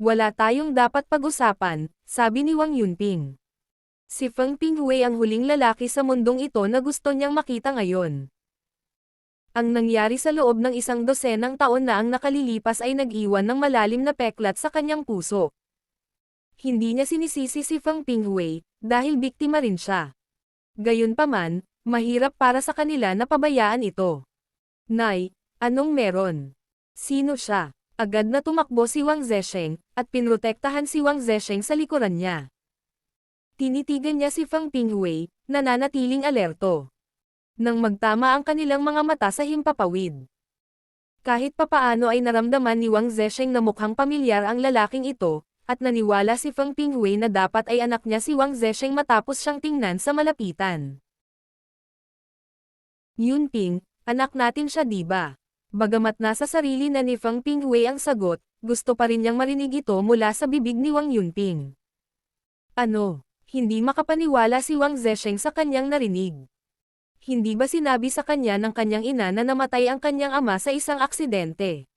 "Wala tayong dapat pag-usapan," sabi ni Wang Yunping. Si Feng Pingwei ang huling lalaki sa mundong ito na gusto niyang makita ngayon. Ang nangyari sa loob ng 12 taon na ang nakalilipas ay nag-iwan ng malalim na peklat sa kanyang puso. Hindi niya sinisisi si Feng Pingwei, dahil biktima rin siya. Gayunpaman, mahirap para sa kanila na pabayaan ito. "Nay, anong meron? Sino siya?" Agad na tumakbo si Wang Zesheng, at pinrotektahan si Wang Zesheng sa likuran niya. Tinitigan niya si Feng Pingwei, nananatiling alerto. Nang magtama ang kanilang mga mata sa himpapawid. Kahit papaano ay naramdaman ni Wang Zesheng na mukhang pamilyar ang lalaking ito, at naniwala si Feng Pingwei na dapat ay anak niya si Wang Zesheng matapos siyang tingnan sa malapitan. Yunping, anak natin siya diba? Bagamat nasa sarili na ni Feng Pingwei ang sagot, gusto pa rin niyang marinig ito mula sa bibig ni Wang Yunping. Ano? Hindi makapaniwala si Wang Zesheng sa kanyang narinig. Hindi ba sinabi sa kanya ng kanyang ina na namatay ang kanyang ama sa isang aksidente?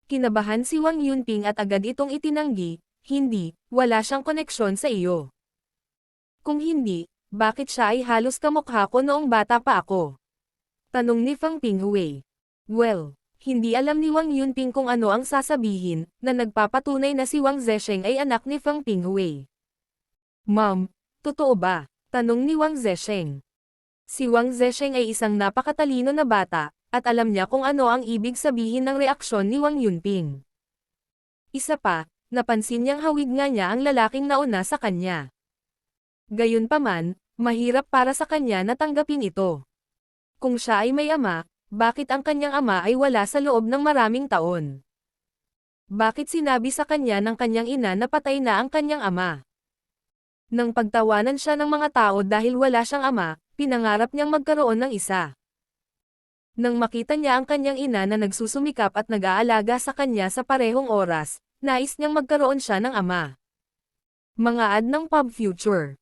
Kinabahan si Wang Yunping at agad itong itinanggi, hindi, wala siyang koneksyon sa iyo. Kung hindi, bakit siya ay halos kamukha ko noong bata pa ako? Tanong ni Feng Pingwei. Well, hindi alam ni Wang Yunping kung ano ang sasabihin, na nagpapatunay na si Wang Zesheng ay anak ni Feng Pingwei. Ma'am, totoo ba? Tanong ni Wang Zesheng. Si Wang Zesheng ay isang napakatalino na bata, at alam niya kung ano ang ibig sabihin ng reaksyon ni Wang Yunping. Isa pa, napansin niyang hawig nga niya ang lalaking nauna sa kanya. Gayunpaman, mahirap para sa kanya na tanggapin ito. Kung siya ay may ama, bakit ang kanyang ama ay wala sa loob ng maraming taon? Bakit sinabi sa kanya ng kanyang ina na patay na ang kanyang ama? Nang pagtawanan siya ng mga tao dahil wala siyang ama, pinangarap niyang magkaroon ng isa. Nang makita niya ang kanyang ina na nagsusumikap at nag-aalaga sa kanya sa parehong oras, nais niyang magkaroon siya ng ama. Mga ad ng pub future.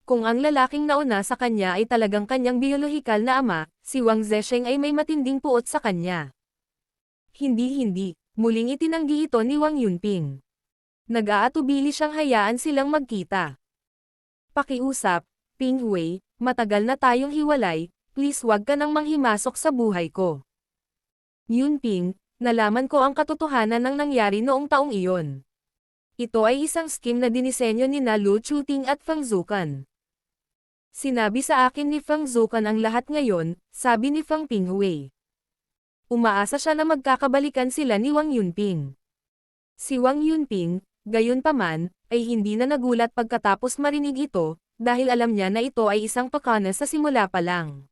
Kung ang lalaking nauna sa kanya ay talagang kanyang biolohikal na ama, si Wang Zesheng ay may matinding puot sa kanya. Hindi, muling itinanggi ito ni Wang Yunping. Nag-aatubili siyang hayaan silang magkita. Pakiusap, Pingwei, matagal na tayong hiwalay, please wag ka nang manghimasok sa buhay ko. Yunping, nalaman ko ang katotohanan ng nangyari noong taong iyon. Ito ay isang scheme na dinisenyo ni Lu Chuting at Feng Zukan. Sinabi sa akin ni Feng Zukan ang lahat ngayon, sabi ni Feng Pingwei. Umaasa siya na magkakabalikan sila ni Wang Yunping. Si Wang Yunping, gayunpaman, ay hindi na nagulat pagkatapos marinig ito, dahil alam niya na ito ay isang pakana sa simula pa lang.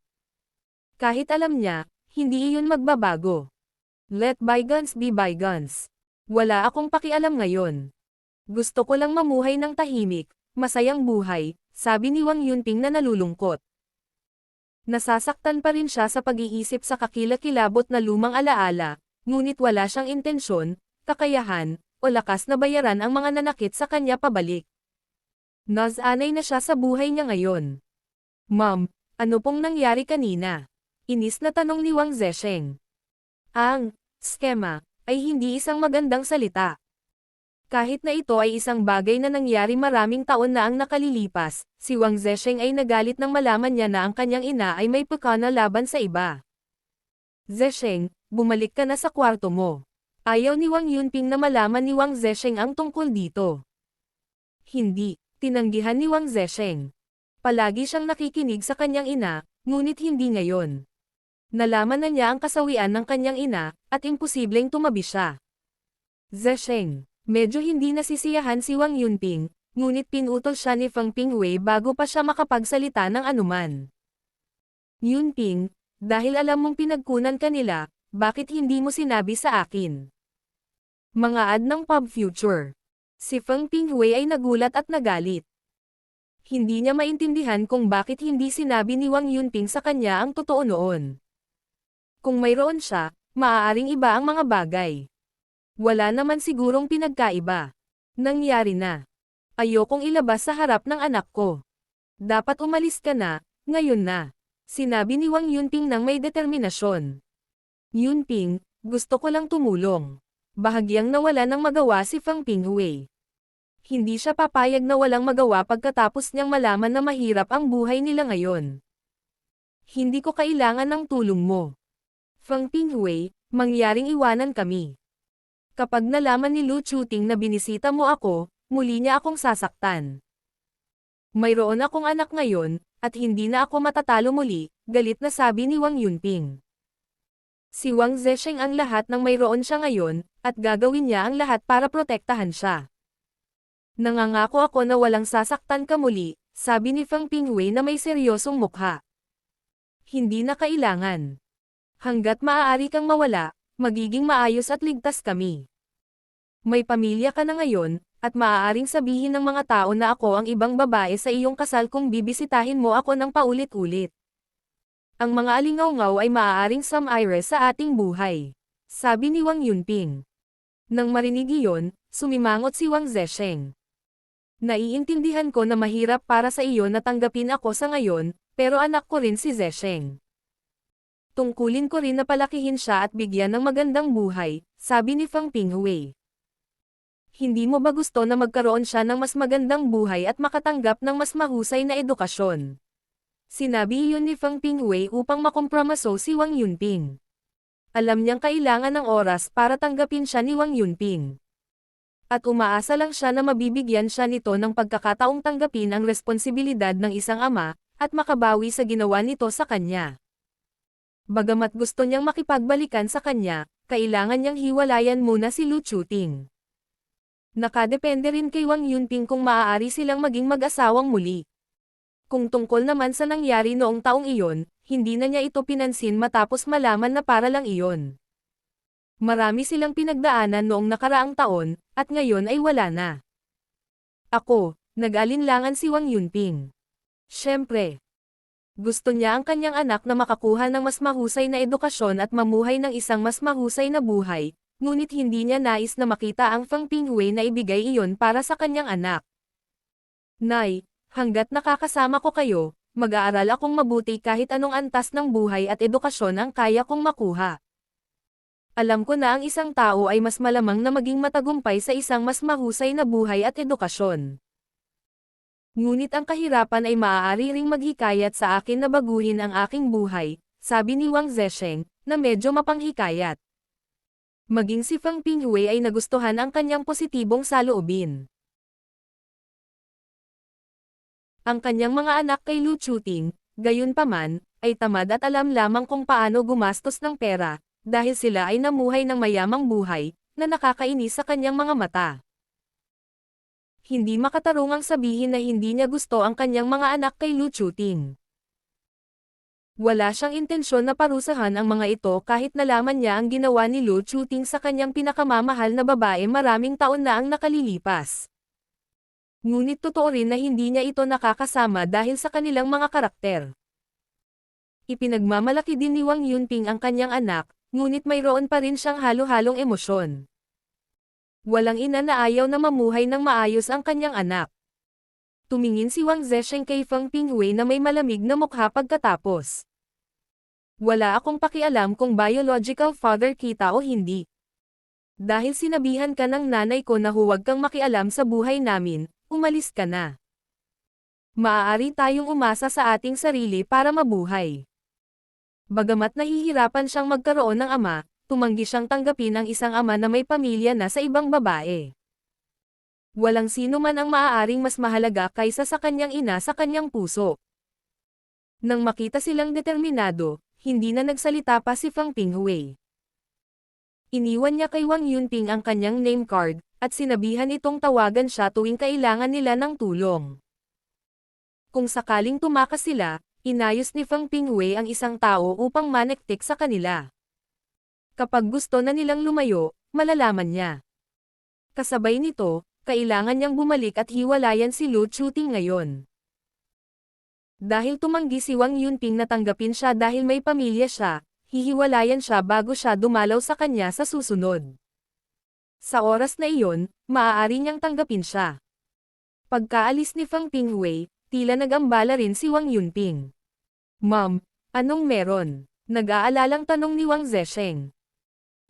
Kahit alam niya, hindi iyon magbabago. Let bygones be bygones. Wala akong pakialam ngayon. Gusto ko lang mamuhay ng tahimik, masayang buhay, sabi ni Wang Yunping na nalulungkot. Nasasaktan pa rin siya sa pag-iisip sa kakilakilabot na lumang alaala, ngunit wala siyang intensyon, kakayahan, o lakas na bayaran ang mga nanakit sa kanya pabalik. Nasanay na siya sa buhay niya ngayon. Ma'am, ano pong nangyari kanina? Inis na tanong ni Wang Zesheng. Ang skema ay hindi isang magandang salita. Kahit na ito ay isang bagay na nangyari maraming taon na ang nakalilipas, si Wang Zesheng ay nagalit nang malaman niya na ang kanyang ina ay may pakana laban sa iba. Zesheng, bumalik ka na sa kwarto mo. Ayaw ni Wang Yunping na malaman ni Wang Zesheng ang tungkol dito. Hindi, tinanggihan ni Wang Zesheng. Palagi siyang nakikinig sa kanyang ina, ngunit hindi ngayon. Nalaman na niya ang kasawian ng kanyang ina, at imposibleng tumabi siya. Zesheng, medyo hindi nasisiyahan si Wang Yunping, ngunit pinutol siya ni Feng Pingwei bago pa siya makapagsalita ng anuman. Yunping, dahil alam mong pinagkunan ka nila, bakit hindi mo sinabi sa akin? Mga ad ng pub future. Si Feng Pingwei ay nagulat at nagalit. Hindi niya maintindihan kung bakit hindi sinabi ni Wang Yunping sa kanya ang totoo noon. Kung mayroon siya, maaaring iba ang mga bagay. Wala naman sigurong pinagkaiba. Nangyari na. Ayokong ilabas sa harap ng anak ko. Dapat umalis ka na, ngayon na. Sinabi ni Wang Yunping nang may determinasyon. Yunping, gusto ko lang tumulong. Bahagyang nawala ng magawa si Feng Pingwei. Hindi siya papayag na walang magawa pagkatapos niyang malaman na mahirap ang buhay nila ngayon. Hindi ko kailangan ng tulong mo. Feng Pingwei, mangyaring iwanan kami. Kapag nalaman ni Lu Chuting na binisita mo ako, muli niya akong sasaktan. Mayroon akong anak ngayon, at hindi na ako matatalo muli, galit na sabi ni Wang Yunping. Si Wang Zesheng ang lahat ng mayroon siya ngayon, at gagawin niya ang lahat para protektahan siya. Nangangako ako na walang sasaktan ka muli, sabi ni Feng Pingwei na may seryosong mukha. Hindi na kailangan. Hanggat maaari kang mawala, magiging maayos at ligtas kami. May pamilya ka na ngayon, at maaaring sabihin ng mga tao na ako ang ibang babae sa iyong kasal kung bibisitahin mo ako ng paulit-ulit. Ang mga alingaw-ngaw ay maaaring sumire sa ating buhay. Sabi ni Wang Yunping. Nang marinig iyon, sumimangot si Wang Zesheng. Naiintindihan ko na mahirap para sa iyo na tanggapin ako sa ngayon, pero anak ko rin si Zesheng. Tungkulin ko rin na palakihin siya at bigyan ng magandang buhay, sabi ni Fang Pinghui. Hindi mo ba gusto na magkaroon siya ng mas magandang buhay at makatanggap ng mas mahusay na edukasyon? Sinabi iyon ni Fang Pinghui upang makompromiso si Wang Yunping. Alam niyang kailangan ng oras para tanggapin siya ni Wang Yunping. At umaasa lang siya na mabibigyan siya nito ng pagkakataong tanggapin ang responsibilidad ng isang ama, at makabawi sa ginawa nito sa kanya. Bagamat gusto niyang makipagbalikan sa kanya, kailangan niyang hiwalayan muna si Lu Chuting. Nakadepende rin kay Wang Yunping kung maaari silang maging mag-asawang muli. Kung tungkol naman sa nangyari noong taong iyon, hindi na niya ito pinansin matapos malaman na para lang iyon. Marami silang pinagdaanan noong nakaraang taon, at ngayon ay wala na. Ako, nag-alinlangan si Wang Yunping. Siyempre. Gusto niya ang kanyang anak na makakuha ng mas mahusay na edukasyon at mamuhay ng isang mas mahusay na buhay, ngunit hindi niya nais na makita ang Fang Pinghui na ibigay iyon para sa kanyang anak. Nay, hanggat nakakasama ko kayo, mag-aaral akong mabuti kahit anong antas ng buhay at edukasyon ang kaya kong makuha. Alam ko na ang isang tao ay mas malamang na maging matagumpay sa isang mas mahusay na buhay at edukasyon. Ngunit ang kahirapan ay maaari ring maghikayat sa akin na baguhin ang aking buhay, sabi ni Wang Zesheng, na medyo mapanghikayat. Maging si Fang Pinghui ay nagustuhan ang kanyang positibong saloobin. Ang kanyang mga anak kay Lu Chuting, gayunpaman, ay tamad at alam lamang kung paano gumastos ng pera, dahil sila ay namuhay ng mayamang buhay, na nakakainis sa kanyang mga mata. Hindi makatarungang sabihin na hindi niya gusto ang kanyang mga anak kay Lu Chuting. Wala siyang intensyon na parusahan ang mga ito kahit nalaman niya ang ginawa ni Lu Chuting sa kanyang pinakamamahal na babae maraming taon na ang nakalilipas. Ngunit totoo rin na hindi niya ito nakakasama dahil sa kanilang mga karakter. Ipinagmamalaki din ni Wang Yunping ang kanyang anak, ngunit mayroon pa rin siyang halo-halong emosyon. Walang ina na ayaw na mamuhay ng maayos ang kanyang anak. Tumingin si Wang Zesheng kay Fang Pinghui na may malamig na mukha pagkatapos. Wala akong pakialam kung biological father kita o hindi. Dahil sinabihan ka ng nanay ko na huwag kang makialam sa buhay namin, umalis ka na. Maaari tayong umasa sa ating sarili para mabuhay. Bagamat nahihirapan siyang magkaroon ng ama, tumanggi siyang tanggapin ang isang ama na may pamilya na sa ibang babae. Walang sino man ang maaaring mas mahalaga kaysa sa kanyang ina sa kanyang puso. Nang makita silang determinado, hindi na nagsalita pa si Fang Pinghui. Iniwan niya kay Wang Yunping ang kanyang name card, at sinabihan itong tawagan siya tuwing kailangan nila ng tulong. Kung sakaling tumakas sila, inayos ni Fang Pinghui ang isang tao upang manektik sa kanila. Kapag gusto na nilang lumayo, malalaman niya. Kasabay nito, kailangan niyang bumalik at hiwalayan si Lu Chuting ngayon. Dahil tumanggi si Wang Yunping na tanggapin siya dahil may pamilya siya, hihiwalayan siya bago siya dumalaw sa kanya sa susunod. Sa oras na iyon, maaari niyang tanggapin siya. Pagkaalis ni Fang Pinghui, tila nag-ambala rin si Wang Yunping. Ma'am, anong meron? Nag-aalalang tanong ni Wang Zesheng.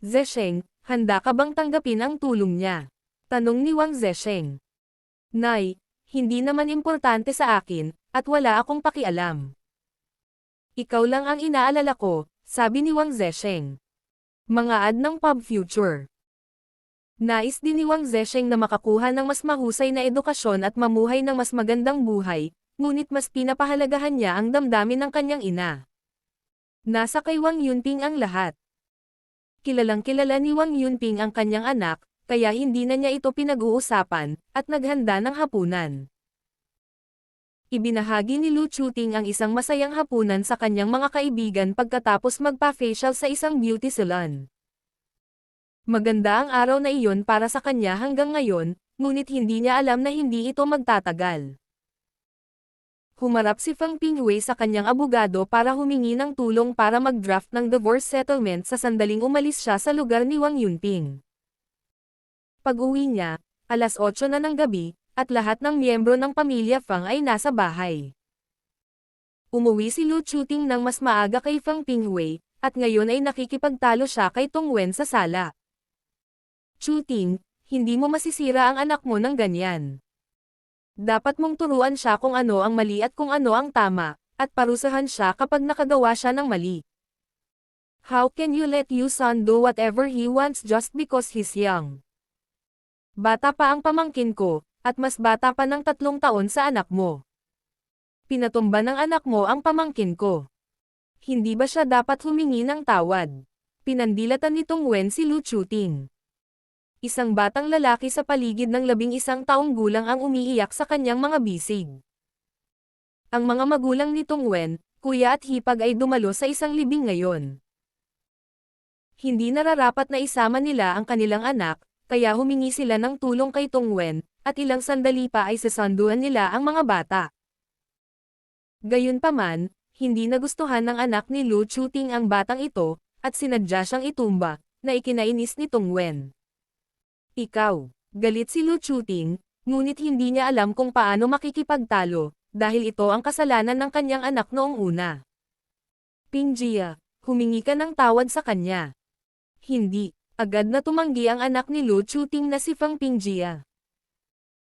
Zesheng, handa ka bang tanggapin ang tulong niya? Tanong ni Wang Zesheng. Nay, hindi naman importante sa akin, at wala akong pakialam. Ikaw lang ang inaalala ko, sabi ni Wang Zesheng. Mga ad ng Pub Future. Nais din ni Wang Zesheng na makakuha ng mas mahusay na edukasyon at mamuhay ng mas magandang buhay, ngunit mas pinapahalagahan niya ang damdamin ng kanyang ina. Nasa kay Wang Yunping ang lahat. Kilalang kilala ni Wang Yunping ang kanyang anak, kaya hindi na niya ito pinag-uusapan, at naghanda ng hapunan. Ibinahagi ni Lu Chuting ang isang masayang hapunan sa kanyang mga kaibigan pagkatapos magpa-facial sa isang beauty salon. Maganda ang araw na iyon para sa kanya hanggang ngayon, ngunit hindi niya alam na hindi ito magtatagal. Humarap si Fang Pingwei sa kanyang abogado para humingi ng tulong para mag-draft ng divorce settlement sa sandaling umalis siya sa lugar ni Wang Yunping. Pag-uwi niya, alas 8 na ng gabi, at lahat ng miyembro ng pamilya Fang ay nasa bahay. Umuwi si Lu Chuting ng mas maaga kay Fang Pingwei, at ngayon ay nakikipagtalo siya kay Tong Wen sa sala. Chuting, hindi mo masisira ang anak mo ng ganyan. Dapat mong turuan siya kung ano ang mali at kung ano ang tama, at parusahan siya kapag nakagawa siya ng mali. How can you let your son do whatever he wants just because he's young? Bata pa ang pamangkin ko, at mas bata pa ng 3 taon sa anak mo. Pinatumba ng anak mo ang pamangkin ko. Hindi ba siya dapat humingi ng tawad? Pinandilatan ni Tong Wen si Lu Chuting. Isang batang lalaki sa paligid ng 11 taong gulang ang umiiyak sa kanyang mga bisig. Ang mga magulang ni Tong Wen, kuya at hipag ay dumalo sa isang libing ngayon. Hindi nararapat na isama nila ang kanilang anak, kaya humingi sila ng tulong kay Tong Wen, at ilang sandali pa ay sasanduan nila ang mga bata. Gayunpaman, hindi nagustuhan ng anak ni Lu Chuting ang batang ito, at sinadya siyang itumba, na ikinainis ni Tong Wen. Ikaw, galit si Lu Chuting, ngunit hindi niya alam kung paano makikipagtalo, dahil ito ang kasalanan ng kanyang anak noong una. Pingjia, humingi ka ng tawad sa kanya. Hindi, agad na tumanggi ang anak ni Lu Chuting na si Fang Pingjia.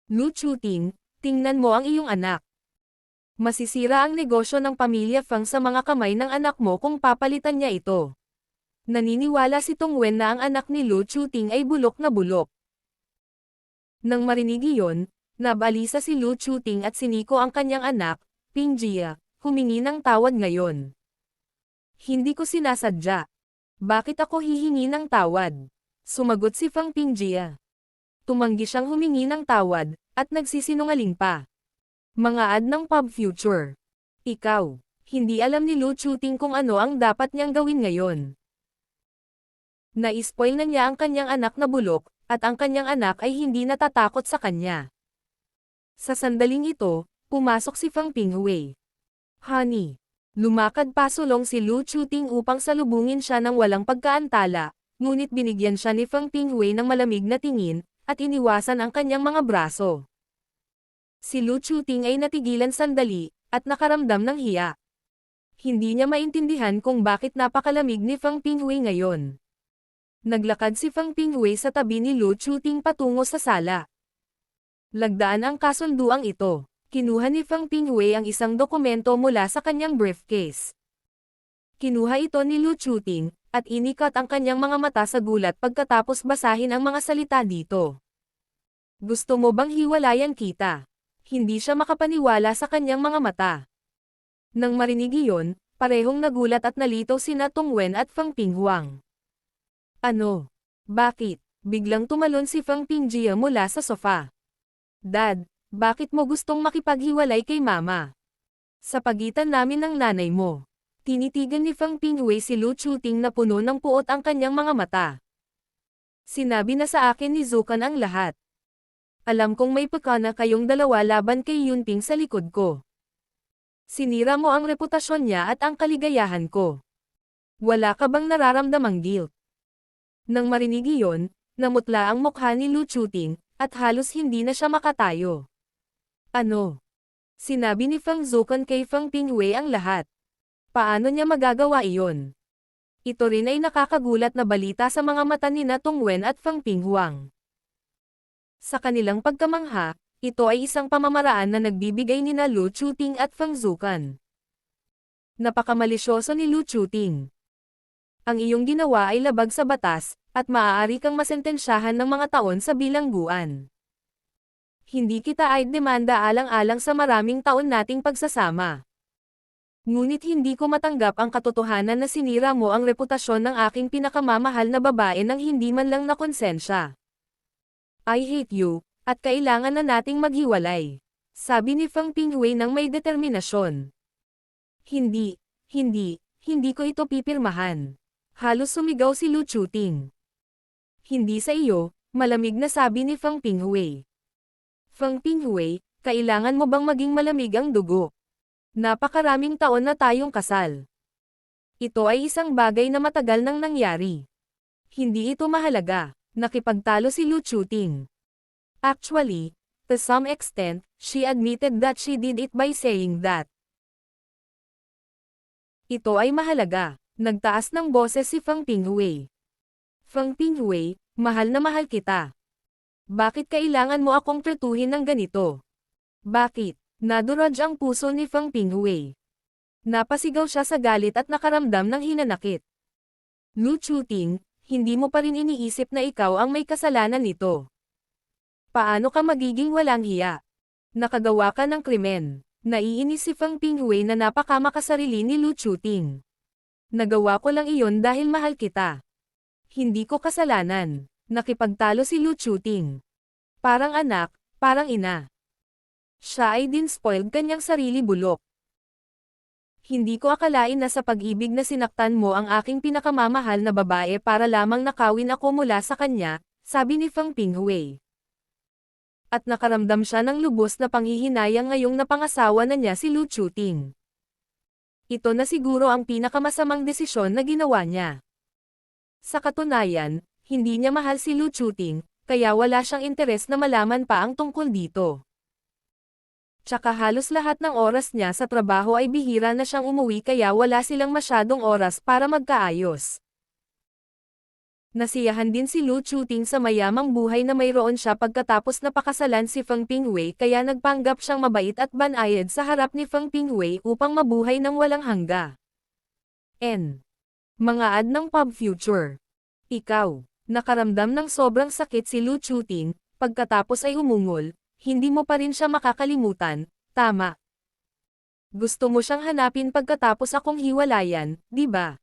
Lu Chuting, tingnan mo ang iyong anak. Masisira ang negosyo ng pamilya Fang sa mga kamay ng anak mo kung papalitan niya ito. Naniniwala si Tong Wen na ang anak ni Lu Chuting ay bulok na bulok. Nang marinig iyon, nabalisa si Lu Chuting at siniko ang kanyang anak, Pingjia, humingi ng tawad ngayon. Hindi ko sinasadya. Bakit ako hihingi ng tawad? Sumagot si Fang Pingjia. Tumanggi siyang humingi ng tawad, at nagsisinungaling pa. Mga ad ng Pub Future. Ikaw, hindi alam ni Lu Chuting kung ano ang dapat niyang gawin ngayon. Na-spoil na niya ang kanyang anak na bulok, at ang kanyang anak ay hindi natatakot sa kanya. Sa sandaling ito, pumasok si Fang Pingwei. Honey. Lumakad pasulong si Lu Chuting upang salubungin siya ng walang pagkaantala, ngunit binigyan siya ni Fang Pingwei ng malamig na tingin, at iniwasan ang kanyang mga braso. Si Lu Chuting ay natigilan sandali, at nakaramdam ng hiya. Hindi niya maintindihan kung bakit napakalamig ni Fang Pingwei ngayon. Naglakad si Fang Pingwei sa tabi ni Lu Chuting patungo sa sala. Lagdaan ang kasunduang ito. Kinuha ni Fang Pingwei ang isang dokumento mula sa kanyang briefcase. Kinuha ito ni Lu Chuting, at inikat ang kanyang mga mata sa gulat pagkatapos basahin ang mga salita dito. Gusto mo bang hiwalayan kita? Hindi siya makapaniwala sa kanyang mga mata. Nang marinig iyon, parehong nagulat at nalito sina Tong Wen at Fang Pinghuang. Ano? Bakit? Biglang tumalon si Fang Pingjia mula sa sofa. Dad, bakit mo gustong makipaghiwalay kay mama? Sa pagitan namin ng nanay mo. Tinitigan ni Fang Pingwei si Lu Chuting na puno ng puot ang kanyang mga mata. Sinabi na sa akin ni Zukan ang lahat. Alam kong may pagkana kayong dalawa laban kay Yunping sa likod ko. Sinira mo ang reputasyon niya at ang kaligayahan ko. Wala ka bang nararamdamang guilt? Nang marinig iyon, namutla ang mukha ni Lu Chuting, at halos hindi na siya makatayo. Ano? Sinabi ni Fang Zukan kay Fang Pingwei ang lahat. Paano niya magagawa iyon? Ito rin ay nakakagulat na balita sa mga mata ni Tong Wen at Fang Pinghuang. Sa kanilang pagkamangha, ito ay isang pamamaraan na nagbibigay ni Lu Chuting at Fang Zukan. Napakamalisyoso ni Lu Chuting. Ang iyong ginawa ay labag sa batas, at maaari kang masentensyahan ng mga taon sa bilangguan. Hindi kita ay demanda alang-alang sa maraming taon nating pagsasama. Ngunit hindi ko matanggap ang katotohanan na sinira mo ang reputasyon ng aking pinakamamahal na babae nang hindi man lang nakonsensya. I hate you, at kailangan na nating maghiwalay. Sabi ni Fang Pinghui nang may determinasyon. Hindi ko ito pipirmahan. Halos sumigaw si Lu Chuting. Hindi sa iyo, malamig na sabi ni Fang Pinghui. Fang Pinghui, kailangan mo bang maging malamig ang dugo? Napakaraming taon na tayong kasal. Ito ay isang bagay na matagal nang nangyari. Hindi ito mahalaga. Nakipagtalo si Lu Chuting. Actually, to some extent, she admitted that she did it by saying that. Ito ay mahalaga. Nagtaas ng boses si Fang Pinghui. Fang Pinghui, mahal na mahal kita. Bakit kailangan mo akong tretuhin ng ganito? Bakit? Naduraj ang puso ni Fang Pinghui. Napasigaw siya sa galit at nakaramdam ng hinanakit. Lu Chuting, hindi mo pa rin iniisip na ikaw ang may kasalanan nito. Paano ka magiging walang hiya? Nakagawa ka ng krimen. Naiinis si Fang Pinghui na napakamakasarili ni Lu Chuting. Nagawa ko lang iyon dahil mahal kita. Hindi ko kasalanan. Nakipagtalo si Lu Chuting. Parang anak, parang ina. Siya ay din spoiled kanyang sarili bulok. Hindi ko akalain na sa pag-ibig na sinaktan mo ang aking pinakamamahal na babae para lamang nakawin ako mula sa kanya, sabi ni Fang Pinghui. At nakaramdam siya ng lubos na panghihinayang ngayong napangasawa na niya si Lu Chuting. Ito na siguro ang pinakamasamang desisyon na ginawa niya. Sa katunayan, hindi niya mahal si Lu Chuting, kaya wala siyang interes na malaman pa ang tungkol dito. Tsaka halos lahat ng oras niya sa trabaho ay bihira na siyang umuwi kaya wala silang masyadong oras para magkaayos. Nasiyahan din si Lu Chuting sa mayamang buhay na mayroon siya pagkatapos napakasalan si Fang Pinghui kaya nagpanggap siyang mabait at banayad sa harap ni Fang Pinghui upang mabuhay ng walang hangga. Mga ad ng pub future. Ikaw, nakaramdam ng sobrang sakit si Lu Chuting, pagkatapos ay umungol. Hindi mo pa rin siya makakalimutan, tama. Gusto mo siyang hanapin pagkatapos akong hiwalayan, di ba?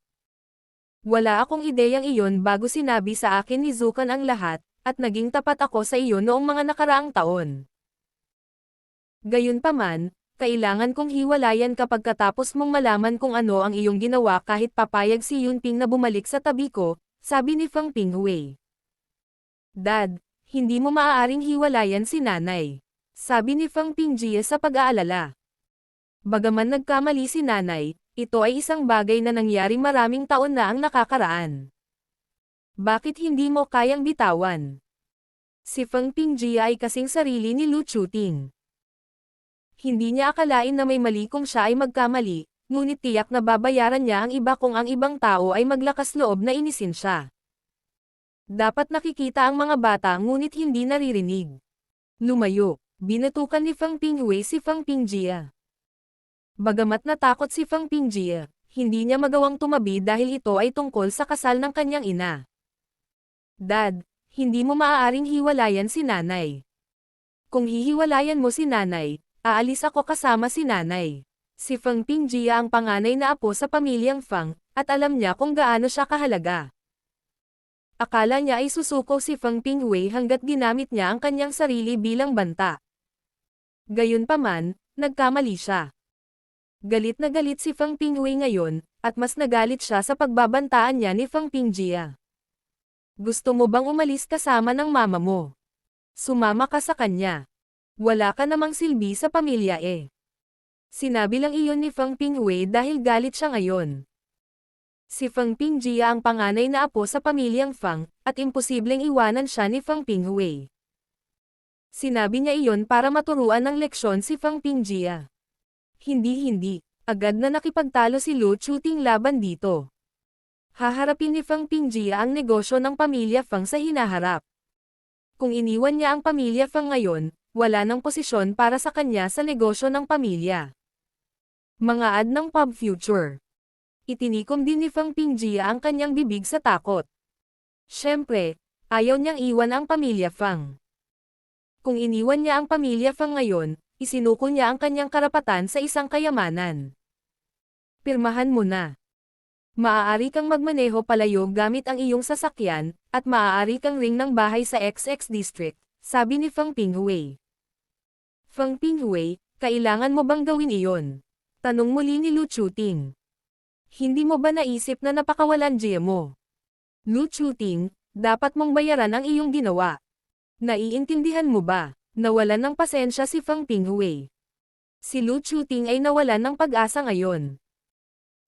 Wala akong ideyang iyon bago sinabi sa akin ni Zukan ang lahat, at naging tapat ako sa iyo noong mga nakaraang taon. Gayunpaman, kailangan kong hiwalayan ka pagkatapos mong malaman kung ano ang iyong ginawa kahit papayag si Yunping na bumalik sa tabi ko, sabi ni Fang Pinghui. Dad, hindi mo maaaring hiwalayan si nanay. Sabi ni Fang Pingjie sa pag-aalala. Bagaman nagkamali si nanay, ito ay isang bagay na nangyari maraming taon na ang nakakaraan. Bakit hindi mo kayang bitawan? Si Fang Pingjie ay kasing sarili ni Lu Chuting. Hindi niya akalain na may mali kung siya ay magkamali, ngunit tiyak na babayaran niya ang iba kung ang ibang tao ay maglakas loob na inisin siya. Dapat nakikita ang mga bata ngunit hindi naririnig. Lumayo, binatukan ni Fang Pinghui si Fang Pingjie. Bagamat natakot si Fang Pingjie, hindi niya magawang tumabi dahil ito ay tungkol sa kasal ng kanyang ina. Dad, hindi mo maaaring hiwalayan si nanay. Kung hihiwalayan mo si nanay, aalis ako kasama si nanay. Si Fang Pingjie ang panganay na apo sa pamilyang Fang, at alam niya kung gaano siya kahalaga. Akala niya ay susuko si Fang Pinghui hanggat ginamit niya ang kanyang sarili bilang banta. Gayunpaman, nagkamali siya. Galit na galit si Fang Pinghui ngayon, at mas nagalit siya sa pagbabantaan niya ni Fang Pingjie. Gusto mo bang umalis kasama ng mama mo? Sumama ka sa kanya. Wala ka namang silbi sa pamilya eh. Sinabi lang iyon ni Fang Pinghui dahil galit siya ngayon. Si Fang Pingjie ang panganay na apo sa pamilyang Fang, at imposibleng iwanan siya ni Fang Pinghui. Sinabi niya iyon para maturuan ng leksyon si Fang Pingjie. Hindi, agad na nakipagtalo si Lu Chuting laban dito. Haharapin ni Fang Pingjie ang negosyo ng pamilya Fang sa hinaharap. Kung iniwan niya ang pamilya Fang ngayon, wala nang posisyon para sa kanya sa negosyo ng pamilya. Mga ad ng pub future. Itinikom din ni Fang Pingjie ang kanyang bibig sa takot. Siyempre, ayaw niyang iwan ang pamilya Fang. Kung iniwan niya ang pamilya Fang ngayon, isinuko niya ang kanyang karapatan sa isang kayamanan. Pirmahan mo na. Maaari kang magmaneho palayo gamit ang iyong sasakyan, at maaari kang ring ng bahay sa XX District, sabi ni Fang Pinghui. Feng Pinghui, kailangan mo bang gawin iyon? Tanong muli ni Lu Chuting. Hindi mo ba naisip na napakawalan Jie mo? Lu Chuting, dapat mong bayaran ang iyong ginawa. Naiintindihan mo ba? Nawalan ng pasensya si Feng Pinghui. Si Lu Chuting ay nawalan ng pag-asa ngayon.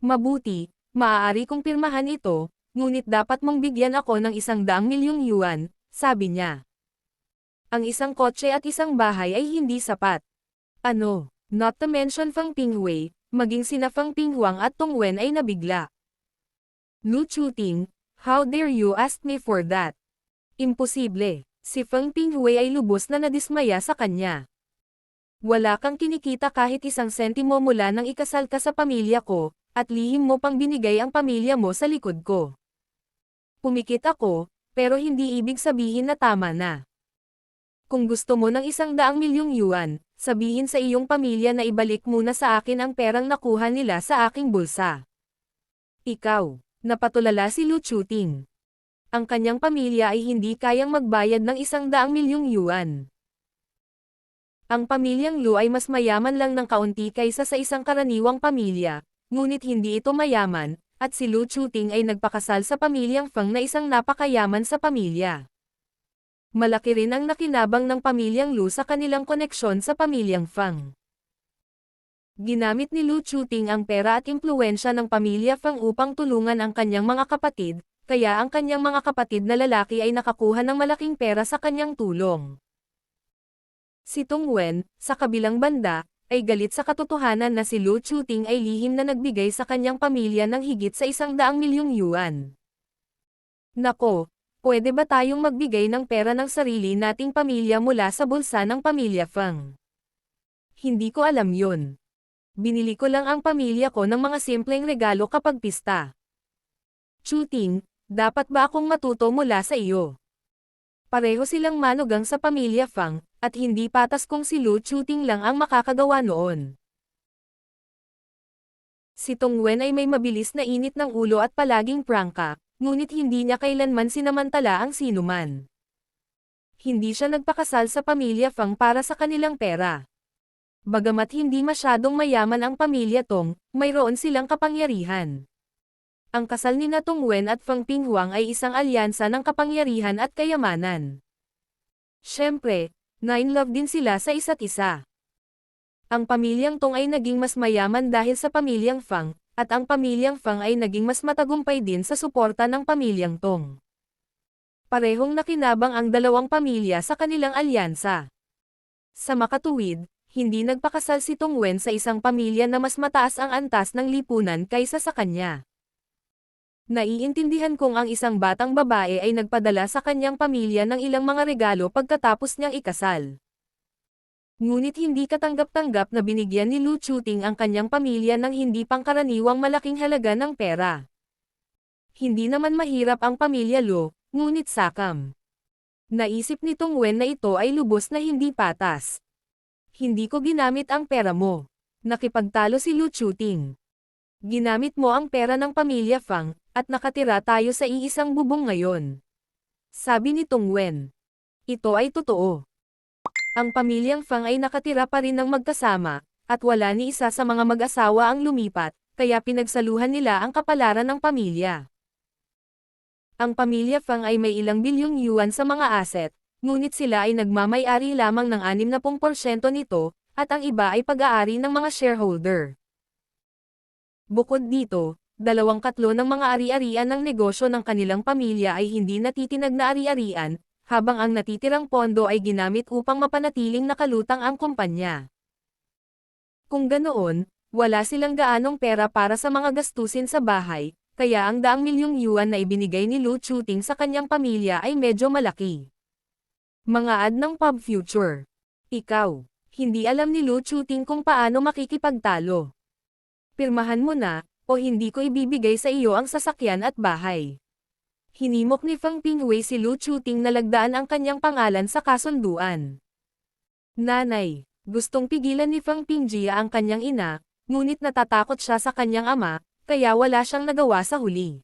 Mabuti, maaari kong pirmahan ito, ngunit dapat mong bigyan ako ng 100,000,000 yuan, sabi niya. Ang isang kotse at isang bahay ay hindi sapat. Ano, not to mention Feng Pinghui, maging sina Feng Pinghuang at Tong Wen ay nabigla. Lu Chuting, how dare you ask me for that? Imposible. Si Feng Pinghui ay lubos na nadismaya sa kanya. Wala kang kinikita kahit 1 sentimo mula nang ikasal ka sa pamilya ko, at lihim mo pang binigay ang pamilya mo sa likod ko. Pumikit ako, pero hindi ibig sabihin na tama na. Kung gusto mo ng 100,000,000 yuan, sabihin sa iyong pamilya na ibalik muna sa akin ang perang nakuha nila sa aking bulsa. Ikaw. Napatulala si Lu Chuting. Ang kanyang pamilya ay hindi kayang magbayad ng 100,000,000 yuan. Ang pamilyang Lu ay mas mayaman lang ng kaunti kaysa sa isang karaniwang pamilya, ngunit hindi ito mayaman, at si Lu Chuting ay nagpakasal sa pamilyang Feng na isang napakayaman sa pamilya. Malaki rin ang nakinabang ng pamilyang Lu sa kanilang koneksyon sa pamilyang Feng. Ginamit ni Lu Chuting ang pera at impluwensya ng pamilya Feng upang tulungan ang kanyang mga kapatid, kaya ang kanyang mga kapatid na lalaki ay nakakuha ng malaking pera sa kanyang tulong. Si Tong Wen, sa kabilang banda, ay galit sa katotohanan na si Lu Chuting ay lihim na nagbigay sa kanyang pamilya ng higit sa 100,000,000 yuan. Nako, pwede ba tayong magbigay ng pera ng sarili nating pamilya mula sa bulsa ng pamilya Feng? Hindi ko alam yun. Binili ko lang ang pamilya ko ng mga simpleng regalo kapag pista. Chuting, dapat ba akong matuto mula sa iyo? Pareho silang manugang sa pamilya Feng, at hindi patas kung si Lu Chuting lang ang makakagawa noon. Si Tong Wen ay may mabilis na init ng ulo at palaging prangka, ngunit hindi niya kailanman sinamantala ang sinuman. Hindi siya nagpakasal sa pamilya Feng para sa kanilang pera. Bagamat hindi masyadong mayaman ang pamilya Tong, mayroon silang kapangyarihan. Ang kasal nina Tong Wen at Feng Pinghuang ay isang alyansa ng kapangyarihan at kayamanan. Siyempre, nine-love din sila sa isa't isa. Ang pamilyang Tong ay naging mas mayaman dahil sa pamilyang Feng, at ang pamilyang Feng ay naging mas matagumpay din sa suporta ng pamilyang Tong. Parehong nakinabang ang dalawang pamilya sa kanilang alyansa. Sa makatuwid, hindi nagpakasal si Tong Wen sa isang pamilya na mas mataas ang antas ng lipunan kaysa sa kanya. Naiintindihan kong ang isang batang babae ay nagpadala sa kanyang pamilya ng ilang mga regalo pagkatapos niyang ikasal. Ngunit hindi katanggap-tanggap na binigyan ni Lu Chuting ang kanyang pamilya ng hindi pangkaraniwang malaking halaga ng pera. Hindi naman mahirap ang pamilya Lu, ngunit sakam. Naisip ni Tong Wen na ito ay lubos na hindi patas. Hindi ko ginamit ang pera mo. Nakipagtalo si Lu Chuting. Ginamit mo ang pera ng pamilya Feng, at nakatira tayo sa iisang bubong ngayon. Sabi ni Tong Wen. Ito ay totoo. Ang pamilyang Feng ay nakatira pa rin ng magkasama, at wala ni isa sa mga mag-asawa ang lumipat, kaya pinagsaluhan nila ang kapalaran ng pamilya. Ang pamilya Feng ay may ilang bilyong yuan sa mga asset, ngunit sila ay nagmamay-ari lamang ng 60% nito, at ang iba ay pag-aari ng mga shareholder. Bukod dito, 2/3 ng mga ari-arian ng negosyo ng kanilang pamilya ay hindi natitinag na ari-arian, habang ang natitirang pondo ay ginamit upang mapanatiling nakalutang ang kumpanya. Kung ganoon, wala silang gaanong pera para sa mga gastusin sa bahay, kaya ang 100,000,000 yuan na ibinigay ni Lu Chuting sa kanyang pamilya ay medyo malaki. Mga ad ng pub future. Ikaw, hindi alam ni Lu Chuting kung paano makikipagtalo. Pirmahan mo na, o hindi ko ibibigay sa iyo ang sasakyan at bahay. Hinimok ni Feng Pinghui si Lu Chuting na lagdaan ang kanyang pangalan sa kasunduan. Nanay, gustong pigilan ni Feng Pingjia ang kanyang ina, ngunit natatakot siya sa kanyang ama, kaya wala siyang nagawa sa huli.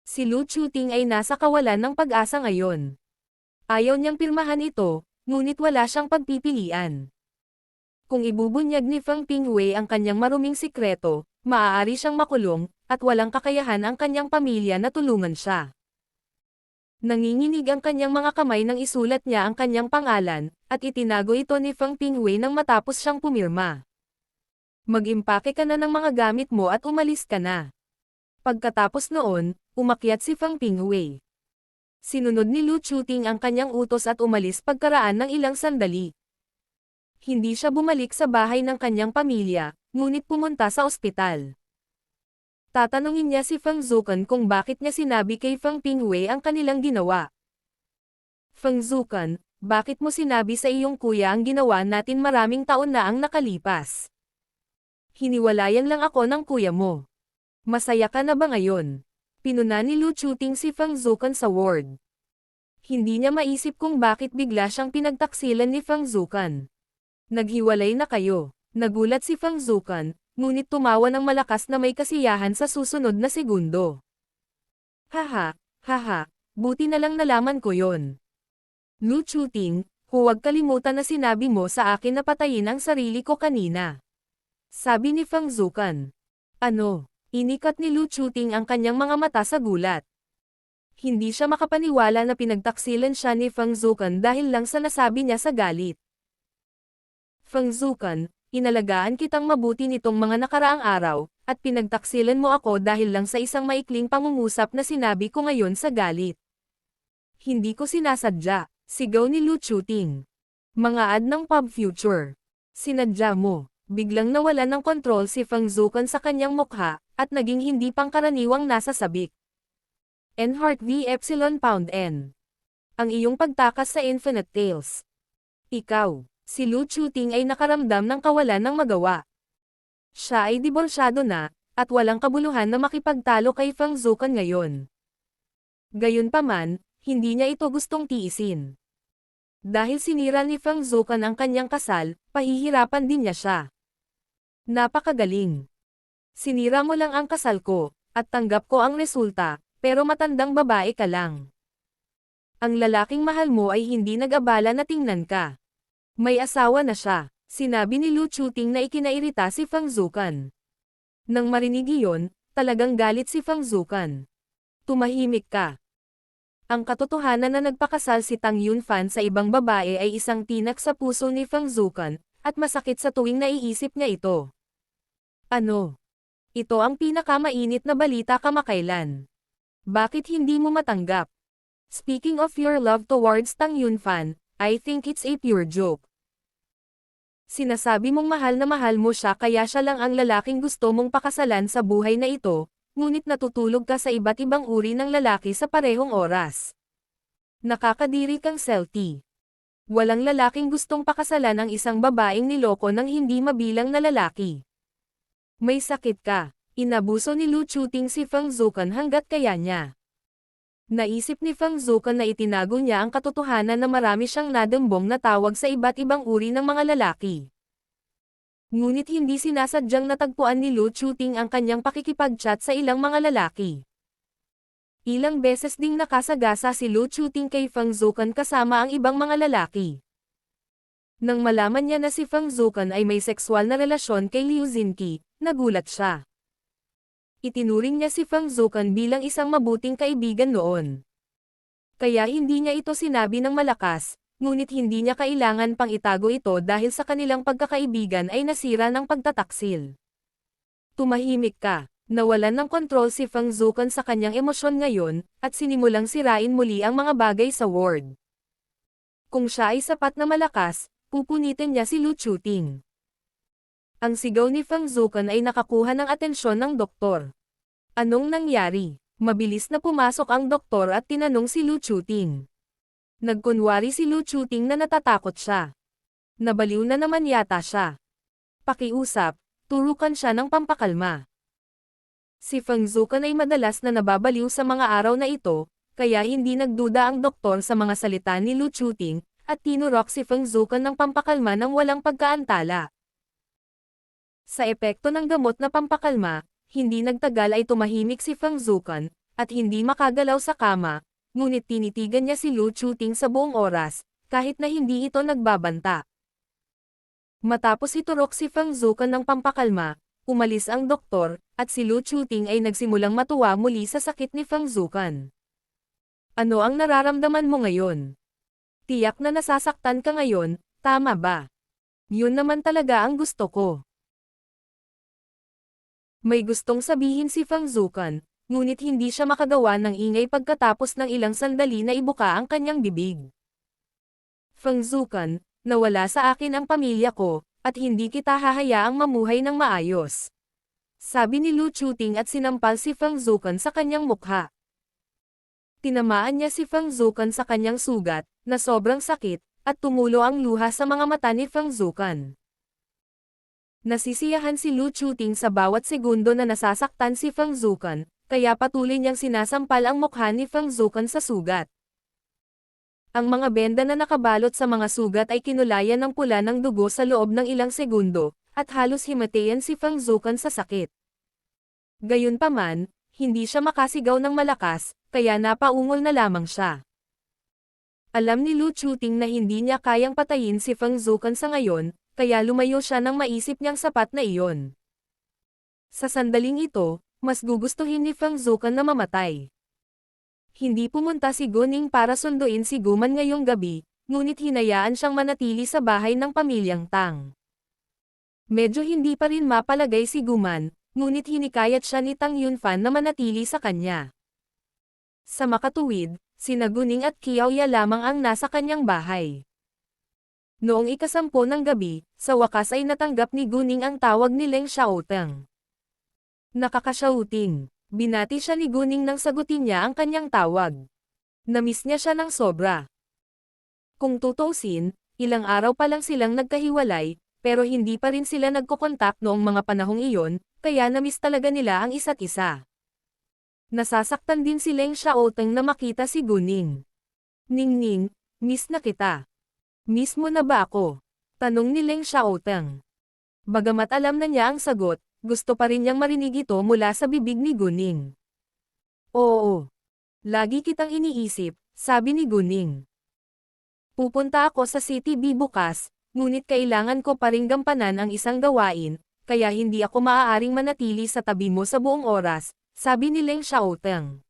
Si Lu Chuting ay nasa kawalan ng pag-asa ngayon. Ayaw niyang pirmahan ito, ngunit wala siyang pagpipilian. Kung ibubunyag ni Feng Pingwei ang kanyang maruming sikreto, maaari siyang makulong, at walang kakayahan ang kanyang pamilya na tulungan siya. Nanginginig ang kanyang mga kamay nang isulat niya ang kanyang pangalan, at itinago ito ni Feng Pingwei nang matapos siyang pumirma. Mag-impake ka na ng mga gamit mo at umalis ka na. Pagkatapos noon, umakyat si Feng Pingwei. Sinunod ni Lu Chuting ang kanyang utos at umalis pagkaraan ng ilang sandali. Hindi siya bumalik sa bahay ng kanyang pamilya, ngunit pumunta sa ospital. Tatanungin niya si Feng Zukan kung bakit niya sinabi kay Feng Pingwei ang kanilang ginawa. Feng Zukan, bakit mo sinabi sa iyong kuya ang ginawa natin maraming taon na ang nakalipas? Hiniwalayan lang ako ng kuya mo. Masaya ka na ba ngayon? Pinuna ni Lu Chuting si Feng Zukan sa ward. Hindi niya maisip kung bakit bigla siyang pinagtaksilan ni Feng Zukan. Naghiwalay na kayo. Nagulat si Feng Zukan, ngunit tumawa ng malakas na may kasiyahan sa susunod na segundo. Haha, haha, buti na lang nalaman ko yon. Lu Chuting, huwag kalimutan na sinabi mo sa akin na patayin ang sarili ko kanina. Sabi ni Feng Zukan. Ano? Inikat ni Lu Chuting ang kanyang mga mata sa gulat. Hindi siya makapaniwala na pinagtaksilan siya ni Feng Zukan dahil lang sa nasabi niya sa galit. Feng Zukan, inalagaan kitang mabuti nitong mga nakaraang araw, at pinagtaksilan mo ako dahil lang sa isang maikling pangungusap na sinabi ko ngayon sa galit. Hindi ko sinasadya, sigaw ni Lu Chuting. Mga ad ng pub future. Sinadya mo. Biglang nawalan ng kontrol si Feng Zukan sa kanyang mukha, at naging hindi pangkaraniwang nasa sabik. N-Heart v Epsilon Pound N. Ang iyong pagtakas sa Infinite Tales. Ikaw, si Lu Chuting ay nakaramdam ng kawalan ng magawa. Siya ay diborsyado na, at walang kabuluhan na makipagtalo kay Feng Zukan ngayon. Gayunpaman, hindi niya ito gustong tiisin. Dahil sinira ni Feng Zukan ang kanyang kasal, pahihirapan din niya siya. Napakagaling. Sinira mo lang ang kasal ko, at tanggap ko ang resulta, pero matandang babae ka lang. Ang lalaking mahal mo ay hindi nag-abala na tingnan ka. May asawa na siya, sinabi ni Lu Chuting na ikinairita si Feng Zukan. Nang marinig iyon, talagang galit si Feng Zukan. Tumahimik ka. Ang katotohanan na nagpakasal si Tang Yunfan sa ibang babae ay isang tinak sa puso ni Feng Zukan, at masakit sa tuwing naiisip niya ito. Ano? Ito ang pinakamainit na balita kamakailan. Bakit hindi mo matanggap? Speaking of your love towards Tang Yunfan, I think it's a pure joke. Sinasabi mong mahal mo siya kaya siya lang ang lalaking gusto mong pakasalan sa buhay na ito, ngunit natutulog ka sa iba't ibang uri ng lalaki sa parehong oras. Nakakadiri kang selfie. Walang lalaking gustong pakasalan ang isang babaeng niloko ng hindi mabilang na lalaki. May sakit ka. Inabuso ni Lu Chuting si Feng Zukan hanggat kaya niya. Naisip ni Feng Zukan na itinago niya ang katotohanan na marami siyang nadambong na tawag sa iba't ibang uri ng mga lalaki. Ngunit hindi sinasadyang natagpuan ni Lu Chuting ang kanyang pakikipag-chat sa ilang mga lalaki. Ilang beses ding nakasagasa si Lu Chuting kay Feng Zukan kasama ang ibang mga lalaki. Nang malaman niya na si Feng Zukan ay may sexual na relasyon kay Liu Zinqi, nagulat siya. Itinuring niya si Feng Zukan bilang isang mabuting kaibigan noon. Kaya hindi niya ito sinabi ng malakas, ngunit hindi niya kailangan pang itago ito dahil sa kanilang pagkakaibigan ay nasira ng pagtataksil. Tumahimik ka. Nawalan ng kontrol si Feng Zukan sa kanyang emosyon ngayon, at sinimulang sirain muli ang mga bagay sa ward. Kung siya ay sapat na malakas, pupunitin niya si Lu Chuting. Ang sigaw ni Feng Zukan ay nakakuha ng atensyon ng doktor. Anong nangyari? Mabilis na pumasok ang doktor at tinanong si Lu Chuting. Nagkunwari si Lu Chuting na natatakot siya. Nabaliw na naman yata siya. Pakiusap, turukan siya ng pampakalma. Si Feng Zukan ay madalas na nababaliw sa mga araw na ito, kaya hindi nagduda ang doktor sa mga salita ni Lu Chuting, at tinurok si Feng Zukan ng pampakalma ng walang pagkaantala. Sa epekto ng gamot na pampakalma, hindi nagtagal ay tumahimik si Feng Zukan, at hindi makagalaw sa kama, ngunit tinitigan niya si Lu Chuting sa buong oras, kahit na hindi ito nagbabanta. Matapos iturok si Feng Zukan ng pampakalma, umalis ang doktor, at si Lu Chuting ay nagsimulang matuwa muli sa sakit ni Feng Zukan. Ano ang nararamdaman mo ngayon? Tiyak na nasasaktan ka ngayon, tama ba? Yun naman talaga ang gusto ko. May gustong sabihin si Feng Zukan, ngunit hindi siya makagawa ng ingay pagkatapos ng ilang sandali na ibuka ang kanyang bibig. Feng Zukan, nawala sa akin ang pamilya ko, at hindi kita hahayaang mamuhay ng maayos. Sabi ni Lu Chuting at sinampal si Feng Zukan sa kanyang mukha. Tinamaan niya si Feng Zukan sa kanyang sugat, na sobrang sakit, at tumulo ang luha sa mga mata ni Feng Zukan. Nasisiyahan si Lu Chuting sa bawat segundo na nasasaktan si Feng Zukan, kaya patuloy niyang sinasampal ang mukha ni Feng Zukan sa sugat. Ang mga benda na nakabalot sa mga sugat ay kinulayan ng pula ng dugo sa loob ng ilang segundo, at halos himatayan si Feng Zukan sa sakit. Gayunpaman, hindi siya makasigaw ng malakas, kaya napaungol na lamang siya. Alam ni Lu Chuting na hindi niya kayang patayin si Feng Zukan sa ngayon, kaya lumayo siya nang maisip niyang sapat na iyon. Sa sandaling ito, mas gugustuhin ni Feng Zukan na mamatay. Hindi pumunta si Guning para sunduin si Guman ngayong gabi, ngunit hinayaan siyang manatili sa bahay ng pamilyang Tang. Medyo hindi pa rin mapalagay si Guman, ngunit hinikayat siya ni Tang Yunfan na manatili sa kanya. Sa makatuwid, sina Guning at Qiaoya lamang ang nasa kanyang bahay. Noong ika-10 ng gabi, sa wakas ay natanggap ni Guning ang tawag ni Leng Xiaoteng. Nakakasyauting. Binati siya ni Guning nang sagutin niya ang kanyang tawag. Namiss niya siya ng sobra. Kung tutuusin, ilang araw pa lang silang nagkahiwalay, pero hindi pa rin sila nagkokontak noong mga panahong iyon, kaya namiss talaga nila ang isa't isa. Nasasaktan din si Leng Xiaoteng na makita si Guning. Ningning, miss na kita. Miss mo na ba ako? Tanong ni Leng Xiaoteng. Bagamat alam na niya ang sagot, gusto pa rin niyang marinig ito mula sa bibig ni Guning. Oo. Lagi kitang iniisip, sabi ni Guning. Pupunta ako sa City B bukas, ngunit kailangan ko pa ring gampanan ang isang gawain, kaya hindi ako maaaring manatili sa tabi mo sa buong oras, sabi ni Leng Xiaoteng.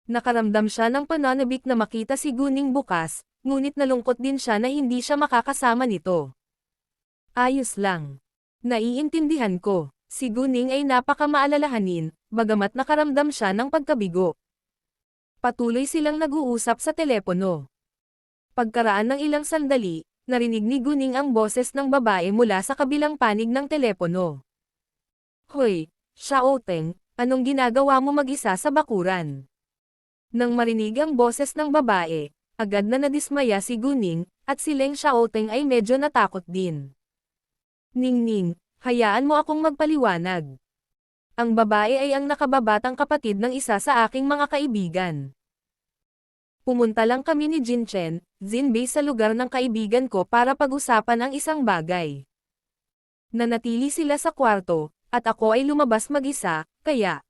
Nakaramdam siya ng pananabik na makita si Guning bukas, ngunit nalungkot din siya na hindi siya makakasama nito. Ayos lang. Naiintindihan ko, si Guning ay napakamaalalahanin, bagamat nakaramdam siya ng pagkabigo. Patuloy silang nag-uusap sa telepono. Pagkaraan ng ilang sandali, narinig ni Guning ang boses ng babae mula sa kabilang panig ng telepono. Hoy, Xiaoteng, anong ginagawa mo mag-isa sa bakuran? Nang marinig ang boses ng babae, agad na nadismaya si Guning, at si Leng Xiaoteng ay medyo natakot din. Ningning, hayaan mo akong magpaliwanag. Ang babae ay ang nakababatang kapatid ng isa sa aking mga kaibigan. Pumunta lang kami ni Jin Chen, Jinbei sa lugar ng kaibigan ko para pag-usapan ang isang bagay. Nanatili sila sa kwarto, at ako ay lumabas mag-isa, kaya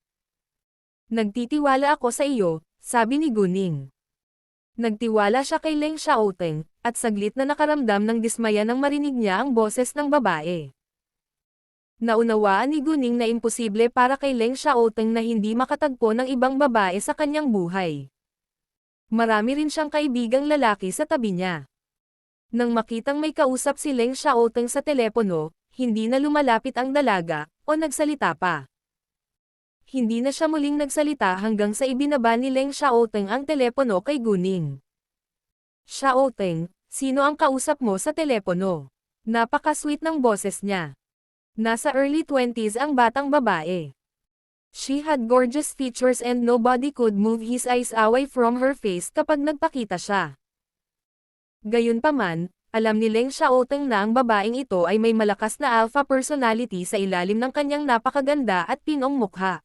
nagtitiwala ako sa iyo, sabi ni Guning. Nagtiwala siya kay Leng Xiaoteng, at saglit na nakaramdam ng dismaya nang marinig niya ang boses ng babae. Naunawaan ni Guning na imposible para kay Leng Xiaoteng na hindi makatagpo ng ibang babae sa kanyang buhay. Marami rin siyang kaibigang lalaki sa tabi niya. Nang makitang may kausap si Leng Xiaoteng sa telepono, hindi na lumalapit ang dalaga, o nagsalita pa. Hindi na siya muling nagsalita hanggang sa ibinaba ni Leng Xiaoteng ang telepono kay Guning. Xiaoteng, sino ang kausap mo sa telepono? Napaka-sweet ng boses niya. Nasa early 20s ang batang babae. She had gorgeous features and nobody could move his eyes away from her face kapag nagpakita siya. Gayunpaman, alam ni Leng Xiaoteng na ang babaeng ito ay may malakas na alpha personality sa ilalim ng kanyang napakaganda at pinong mukha.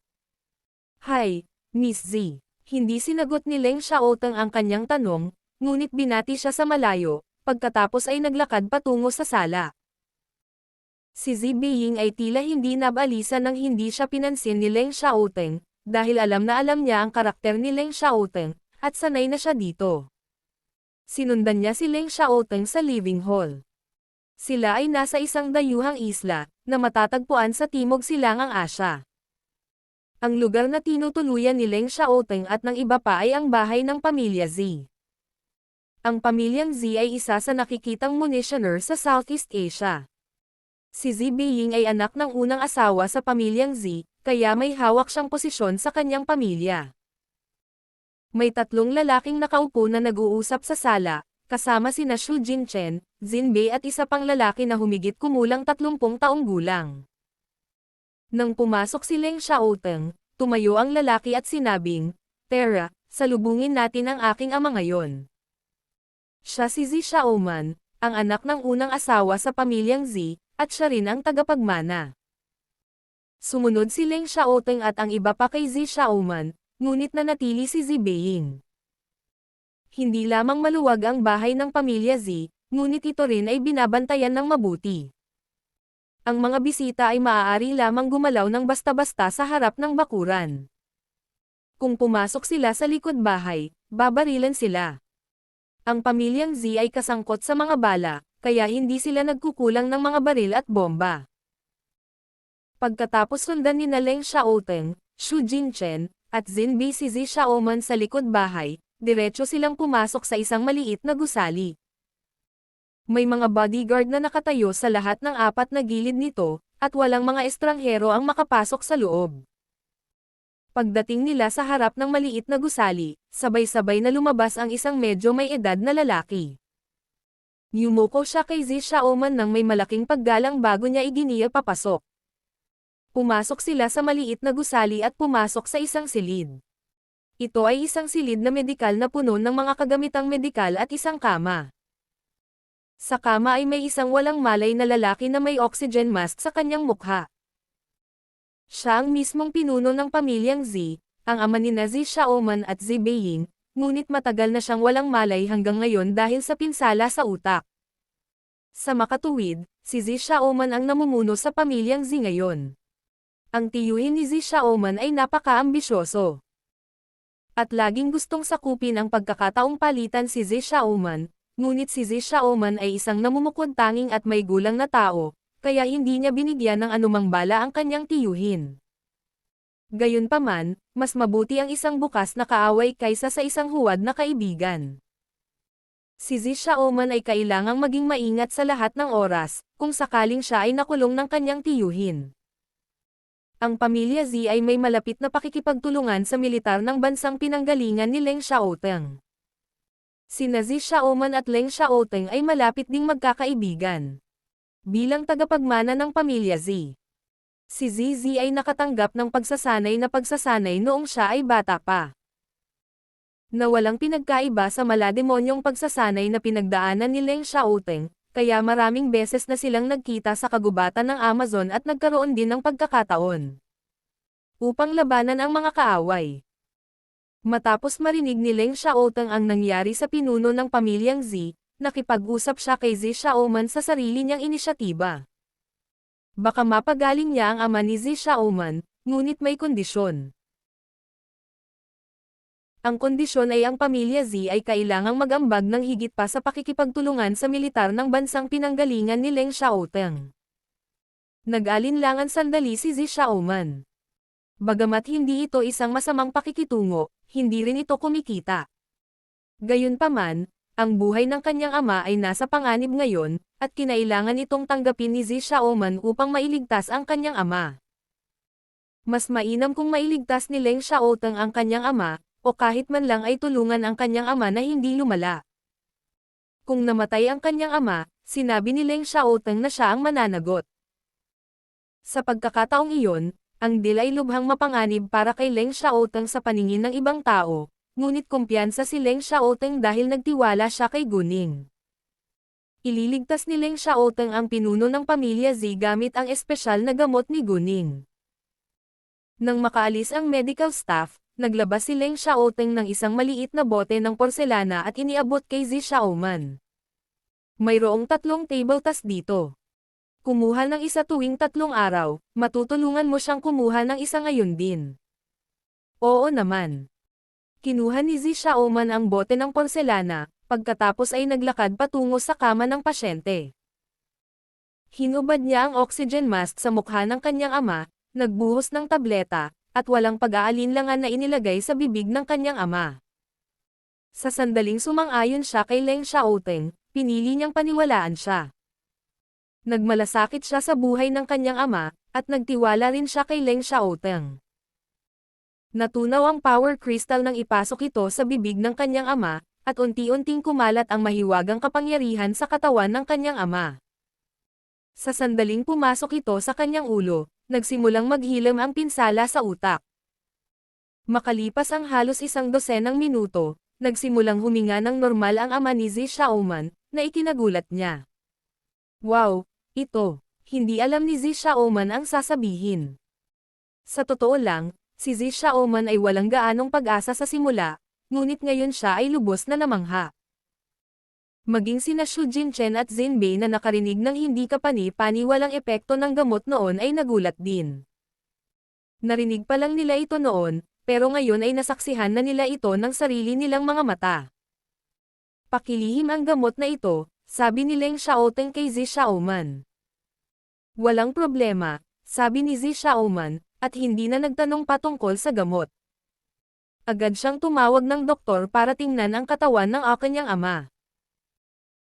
Hi, Miss Z. Hindi sinagot ni Leng Xiaoteng ang kanyang tanong, ngunit binati siya sa malayo, pagkatapos ay naglakad patungo sa sala. Si Zi Beiying ay tila hindi nabalisa nang hindi siya pinansin ni Leng Xiaoteng, dahil alam na alam niya ang karakter ni Leng Xiaoteng, at sanay na siya dito. Sinundan niya si Leng Xiaoteng sa living hall. Sila ay nasa isang dayuhang isla, na matatagpuan sa Timog Silangang Asya. Ang lugar na tinutuluyan ni Leng Xiaoteng at ng iba pa ay ang bahay ng pamilya Z. Ang pamilyang Z ay isa sa nakikitang munitioner sa Southeast Asia. Si Zi Beiying ay anak ng unang asawa sa pamilyang Z, kaya may hawak siyang posisyon sa kanyang pamilya. May 3 lalaking nakaupo na nag-uusap sa sala, kasama sina Xu Jinchen, Jinbei at isa pang lalaki na humigit kumulang 30 taong gulang. Nang pumasok si Leng Xiaoteng, tumayo ang lalaki at sinabing, "Tara, salubungin natin ang aking ama ngayon." Siya si Zi Xiaoman, ang anak ng unang asawa sa pamilyang Z, at siya rin ang tagapagmana. Sumunod si Leng Xiaoteng at ang iba pa kay Zi Xiaoman, ngunit nanatili si Zi Beiying. Hindi lamang maluwag ang bahay ng pamilya Z, ngunit ito rin ay binabantayan ng mabuti. Ang mga bisita ay maaari lamang gumalaw ng basta-basta sa harap ng bakuran. Kung pumasok sila sa likod bahay, babarilan sila. Ang pamilyang Z ay kasangkot sa mga bala, kaya hindi sila nagkukulang ng mga baril at bomba. Pagkatapos sundan ni Leng Xiaoteng, Xu Jinchen, at Jinbei si Zi Xiaoman sa likod bahay, diretso silang pumasok sa isang maliit na gusali. May mga bodyguard na nakatayo sa lahat ng 4 na gilid nito, at walang mga estranghero ang makapasok sa loob. Pagdating nila sa harap ng maliit na gusali, sabay-sabay na lumabas ang isang medyo may edad na lalaki. Yumuko siya kay Zi Xiaoman nang may malaking paggalang bago niya iginiya papasok. Pumasok sila sa maliit na gusali at pumasok sa isang silid. Ito ay isang silid na medikal na puno ng mga kagamitang medikal at isang kama. Sa kama ay may isang walang malay na lalaki na may oxygen mask sa kanyang mukha. Siya ang mismong pinuno ng pamilyang Z, ang ama ni Zi Xiaoman at Zi Beiying, ngunit matagal na siyang walang malay hanggang ngayon dahil sa pinsala sa utak. Sa makatuwid, si Zi Xiaoman ang namumuno sa pamilyang Z ngayon. Ang tiyuhin ni Zi Xiaoman ay napaka-ambisyoso. At laging gustong sakupin ang pagkakataong palitan si Zi Xiaoman, ngunit si Zi Xiaoman ay isang namumukod-tanging at may gulang na tao, kaya hindi niya binigyan ng anumang bala ang kanyang tiyuhin. Gayunpaman, mas mabuti ang isang bukas na kaaway kaysa sa isang huwad na kaibigan. Si Zi Xiaoman ay kailangang maging maingat sa lahat ng oras, kung sakaling siya ay nakulong ng kanyang tiyuhin. Ang pamilya Z ay may malapit na pakikipagtulungan sa militar ng bansang pinanggalingan ni Leng Xiaoteng. Sina Zi Xiaoman at Leng Xiaoteng ay malapit ding magkakaibigan. Bilang tagapagmana ng pamilya Z, si ZZ ay nakatanggap ng pagsasanay noong siya ay bata pa. Na walang pinagkaiba sa malademonyong pagsasanay na pinagdaanan ni Leng Xiaoteng, kaya maraming beses na silang nagkita sa kagubatan ng Amazon at nagkaroon din ng pagkakataon upang labanan ang mga kaaway. Matapos marinig ni Leng Xiaoteng ang nangyari sa pinuno ng pamilyang Z, nakipag-usap siya kay Zi Xiaoman sa sarili niyang inisyatiba. Baka mapagaling niya ang ama ni Zi Xiaoman, ngunit may kondisyon. Ang kondisyon ay ang pamilya Z ay kailangang mag-ambag ng higit pa sa pakikipagtulungan sa militar ng bansang pinanggalingan ni Leng Xiaoteng. Nag-alinlangan sandali si Zi Xiaoman. Bagamat hindi ito isang masamang pakikitungo, hindi rin ito kumikita. Gayunpaman, ang buhay ng kanyang ama ay nasa panganib ngayon, at kinailangan itong tanggapin ni Zi Xiaoman upang mailigtas ang kanyang ama. Mas mainam kung mailigtas ni Leng Xiaoteng ang kanyang ama, o kahit man lang ay tulungan ang kanyang ama na hindi lumala. Kung namatay ang kanyang ama, sinabi ni Leng Xiaoteng na siya ang mananagot. Sa pagkakataong iyon, ang deal ay lubhang mapanganib para kay Leng Xiaoteng sa paningin ng ibang tao, ngunit kumpiyansa si Leng Xiaoteng dahil nagtiwala siya kay Guning. Ililigtas ni Leng Xiaoteng ang pinuno ng pamilya Z gamit ang espesyal na gamot ni Guning. Nang makaalis ang medical staff, naglabas si Leng Xiaoteng ng isang maliit na bote ng porselana at iniabot kay Zi Xiaoman. Mayroong 3 table tas dito. Kumuha ng isa tuwing 3 araw, matutulungan mo siyang kumuha ng isa ngayon din. Oo naman. Kinuha ni Zi Xiaoman ang bote ng porselana, pagkatapos ay naglakad patungo sa kama ng pasyente. Hinubad niya ang oxygen mask sa mukha ng kanyang ama, nagbuhos ng tableta, at walang pag-aalinlangan na inilagay sa bibig ng kanyang ama. Sa sandaling sumang-ayon siya kay Leng Xiaoteng, pinili niyang paniwalaan siya. Nagmalasakit siya sa buhay ng kanyang ama, at nagtiwala rin siya kay Leng Xiaoteng. Natunaw ang power crystal nang ipasok ito sa bibig ng kanyang ama, at unti-unting kumalat ang mahiwagang kapangyarihan sa katawan ng kanyang ama. Sa sandaling pumasok ito sa kanyang ulo, nagsimulang maghilom ang pinsala sa utak. Makalipas ang halos 12 minuto, nagsimulang huminga ng normal ang ama ni Zi Xiaoman, na ikinagulat niya. Wow, ito, hindi alam ni Zi Xiaoman ang sasabihin. Sa totoo lang, si Zi Xiaoman ay walang gaanong pag-asa sa simula, ngunit ngayon siya ay lubos na namangha. Maging sina Xu Jinchen at Jinbei na nakarinig ng hindi kapani-pani walang epekto ng gamot noon ay nagulat din. Narinig pa lang nila ito noon, pero ngayon ay nasaksihan na nila ito ng sarili nilang mga mata. Pakilihim ang gamot na ito, sabi ni Leng Xiaoteng kay Zi Xiaoman. Walang problema, sabi ni Zi Xiaoman, at hindi na nagtanong patungkol sa gamot. Agad siyang tumawag ng doktor para tingnan ang katawan ng kanyang ama.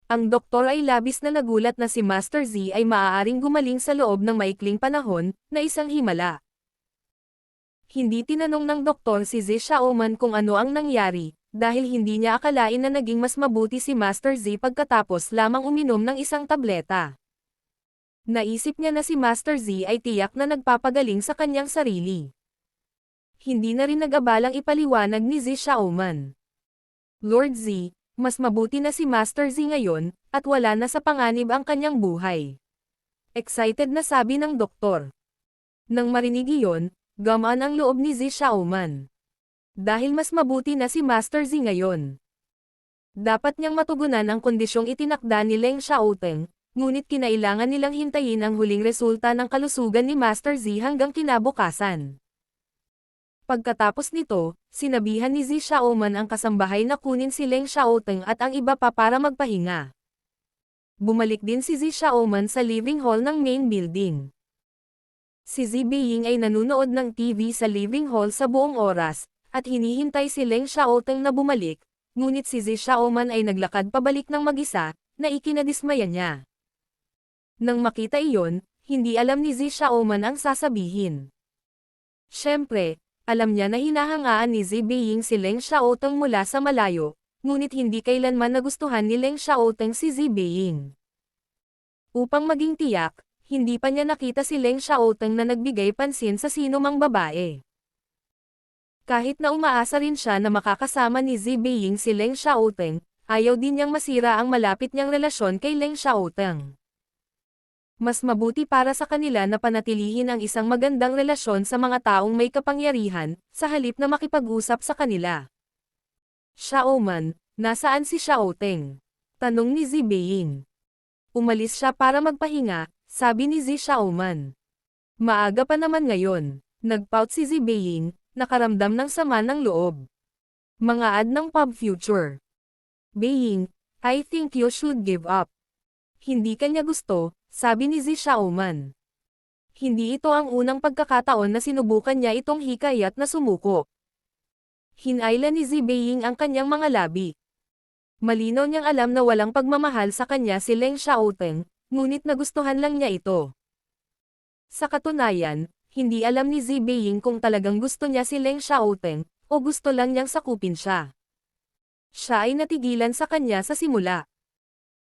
Ang doktor ay labis na nagulat na si Master Z ay maaaring gumaling sa loob ng maikling panahon, na isang himala. Hindi tinanong ng doktor si Zi Xiaoman kung ano ang nangyari, dahil hindi niya akalain na naging mas mabuti si Master Z pagkatapos lamang uminom ng isang tableta. Naisip niya na si Master Z ay tiyak na nagpapagaling sa kanyang sarili. Hindi na rin nag-abalang ipaliwanag ni Zi Xiaoman. Lord Z, mas mabuti na si Master Z ngayon, at wala na sa panganib ang kanyang buhay. Excited na sabi ng doktor. Nang marinig iyon, gamaan ang loob ni Zi Xiaoman. Dahil mas mabuti na si Master Z ngayon. Dapat niyang matugunan ang kondisyong itinakda ni Leng Xiaoteng, ngunit kinailangan nilang hintayin ang huling resulta ng kalusugan ni Master Z hanggang kinabukasan. Pagkatapos nito, sinabihan ni Zi Xiaoman ang kasambahay na kunin si Leng Xiaoteng at ang iba pa para magpahinga. Bumalik din si Zi Xiaoman sa living hall ng main building. Si Zi Beiying ay nanunood ng TV sa living hall sa buong oras, at hinihintay si Leng Xiaoteng na bumalik, ngunit si Zi Xiaoman ay naglakad pabalik ng mag-isa, na ikinadismaya niya. Nang makita iyon, hindi alam ni Zi Xiaoman ang sasabihin. Siyempre, alam niya na hinahangaan ni Zi Beiying si Leng Xiaoteng mula sa malayo, ngunit hindi kailanman nagustuhan ni Leng Xiaoteng si Zi Beiying. Upang maging tiyak, hindi pa niya nakita si Leng Xiaoteng na nagbigay pansin sa sino mang babae. Kahit na umaasa rin siya na makakasama ni Zi Beiying si Leng Xiaoteng, ayaw din niyang masira ang malapit niyang relasyon kay Leng Xiaoteng. Mas mabuti para sa kanila na panatilihin ang isang magandang relasyon sa mga taong may kapangyarihan, sa halip na makipag-usap sa kanila. Xiaoman, nasaan si Xiaoteng? Tanong ni Zi Beiying. Umalis siya para magpahinga, sabi ni Zi Xiaoman. Maaga pa naman ngayon, nagpout si Zi Beiying, nakaramdam ng sama ng loob. Mga ad ng Pub Future. Beiying, I think you should give up. Hindi kanya gusto, sabi ni Zi Xiaoman. Hindi ito ang unang pagkakataon na sinubukan niya itong hikayat na sumuko. Hinayla ni Zi Beiying ang kanyang mga labi. Malinaw niyang alam na walang pagmamahal sa kanya si Leng Xiaoteng, ngunit nagustuhan lang niya ito. Sa katunayan, hindi alam ni Zi Beiying kung talagang gusto niya si Leng Xiaoteng, o gusto lang niyang sakupin siya. Siya ay natigilan sa kanya sa simula.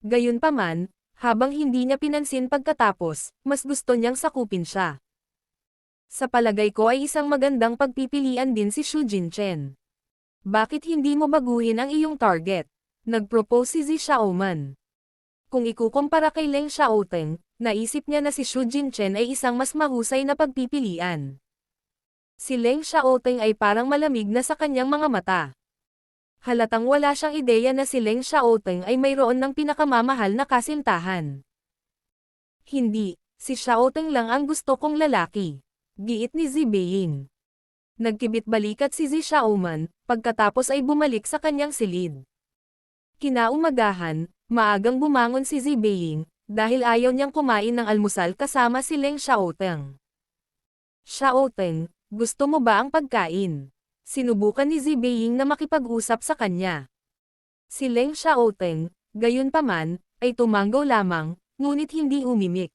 Gayunpaman, habang hindi niya pinansin pagkatapos, mas gusto niyang sakupin siya. Sa palagay ko ay isang magandang pagpipilian din si Xu Jinchen. Bakit hindi mo baguhin ang iyong target? Nagpropose si Zi Xiaoman. Kung ikukumpara kay Leng Xiaoteng, naisip niya na si Xu Jinchen ay isang mas mahusay na pagpipilian. Si Leng Xiaoteng ay parang malamig na sa kanyang mga mata. Halatang wala siyang ideya na si Leng Xiaoteng ay mayroon ng pinakamamahal na kasintahan. Hindi, si Xiaoteng lang ang gusto kong lalaki. Giit ni Zi Beiying. Nagkibit-balikat si Zi Xiaoman, pagkatapos ay bumalik sa kanyang silid. Kinaumagahan, maagang bumangon si Zi Beiying, dahil ayaw niyang kumain ng almusal kasama si Leng Xiaoteng. Xiaoteng, gusto mo ba ang pagkain? Sinubukan ni Zibeiyin na makipag-usap sa kanya. Si Leng Xiaoteng, gayunpaman, ay tumanggaw lamang, ngunit hindi umimik.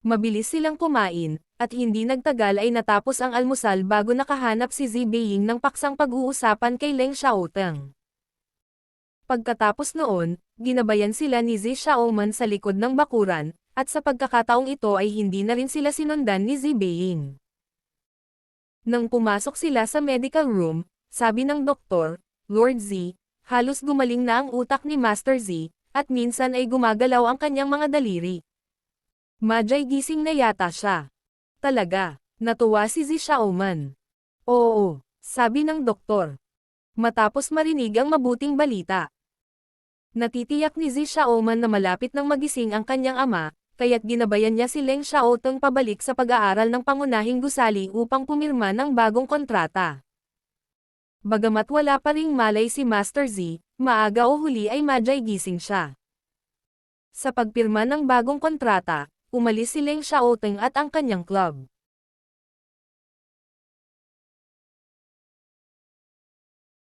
Mabilis silang kumain, at hindi nagtagal ay natapos ang almusal bago nakahanap si Zibeiyin ng paksang pag-uusapan kay Leng Xiaoteng. Pagkatapos noon, ginabayan sila ni Zi Xiaoman sa likod ng bakuran, at sa pagkakataong ito ay hindi na rin sila sinundan ni Zibeiyin. Nang pumasok sila sa medical room, sabi ng doktor, Lord Z, halos gumaling na ang utak ni Master Z, at minsan ay gumagalaw ang kanyang mga daliri. Majay gising na yata siya. Talaga, natuwa si Zi Xiaoman. Oo, sabi ng doktor. Matapos marinig ang mabuting balita. Natitiyak ni Zi Xiaoman na malapit nang magising ang kanyang ama, kaya't ginabayan niya si Leng Xiaoteng pabalik sa pag-aaral ng pangunahing gusali upang pumirma ng bagong kontrata. Bagamat wala pa ring malay si Master Z, maaga o huli ay majay gising siya. Sa pagpirma ng bagong kontrata, umalis si Leng Xiaoteng at ang kanyang club.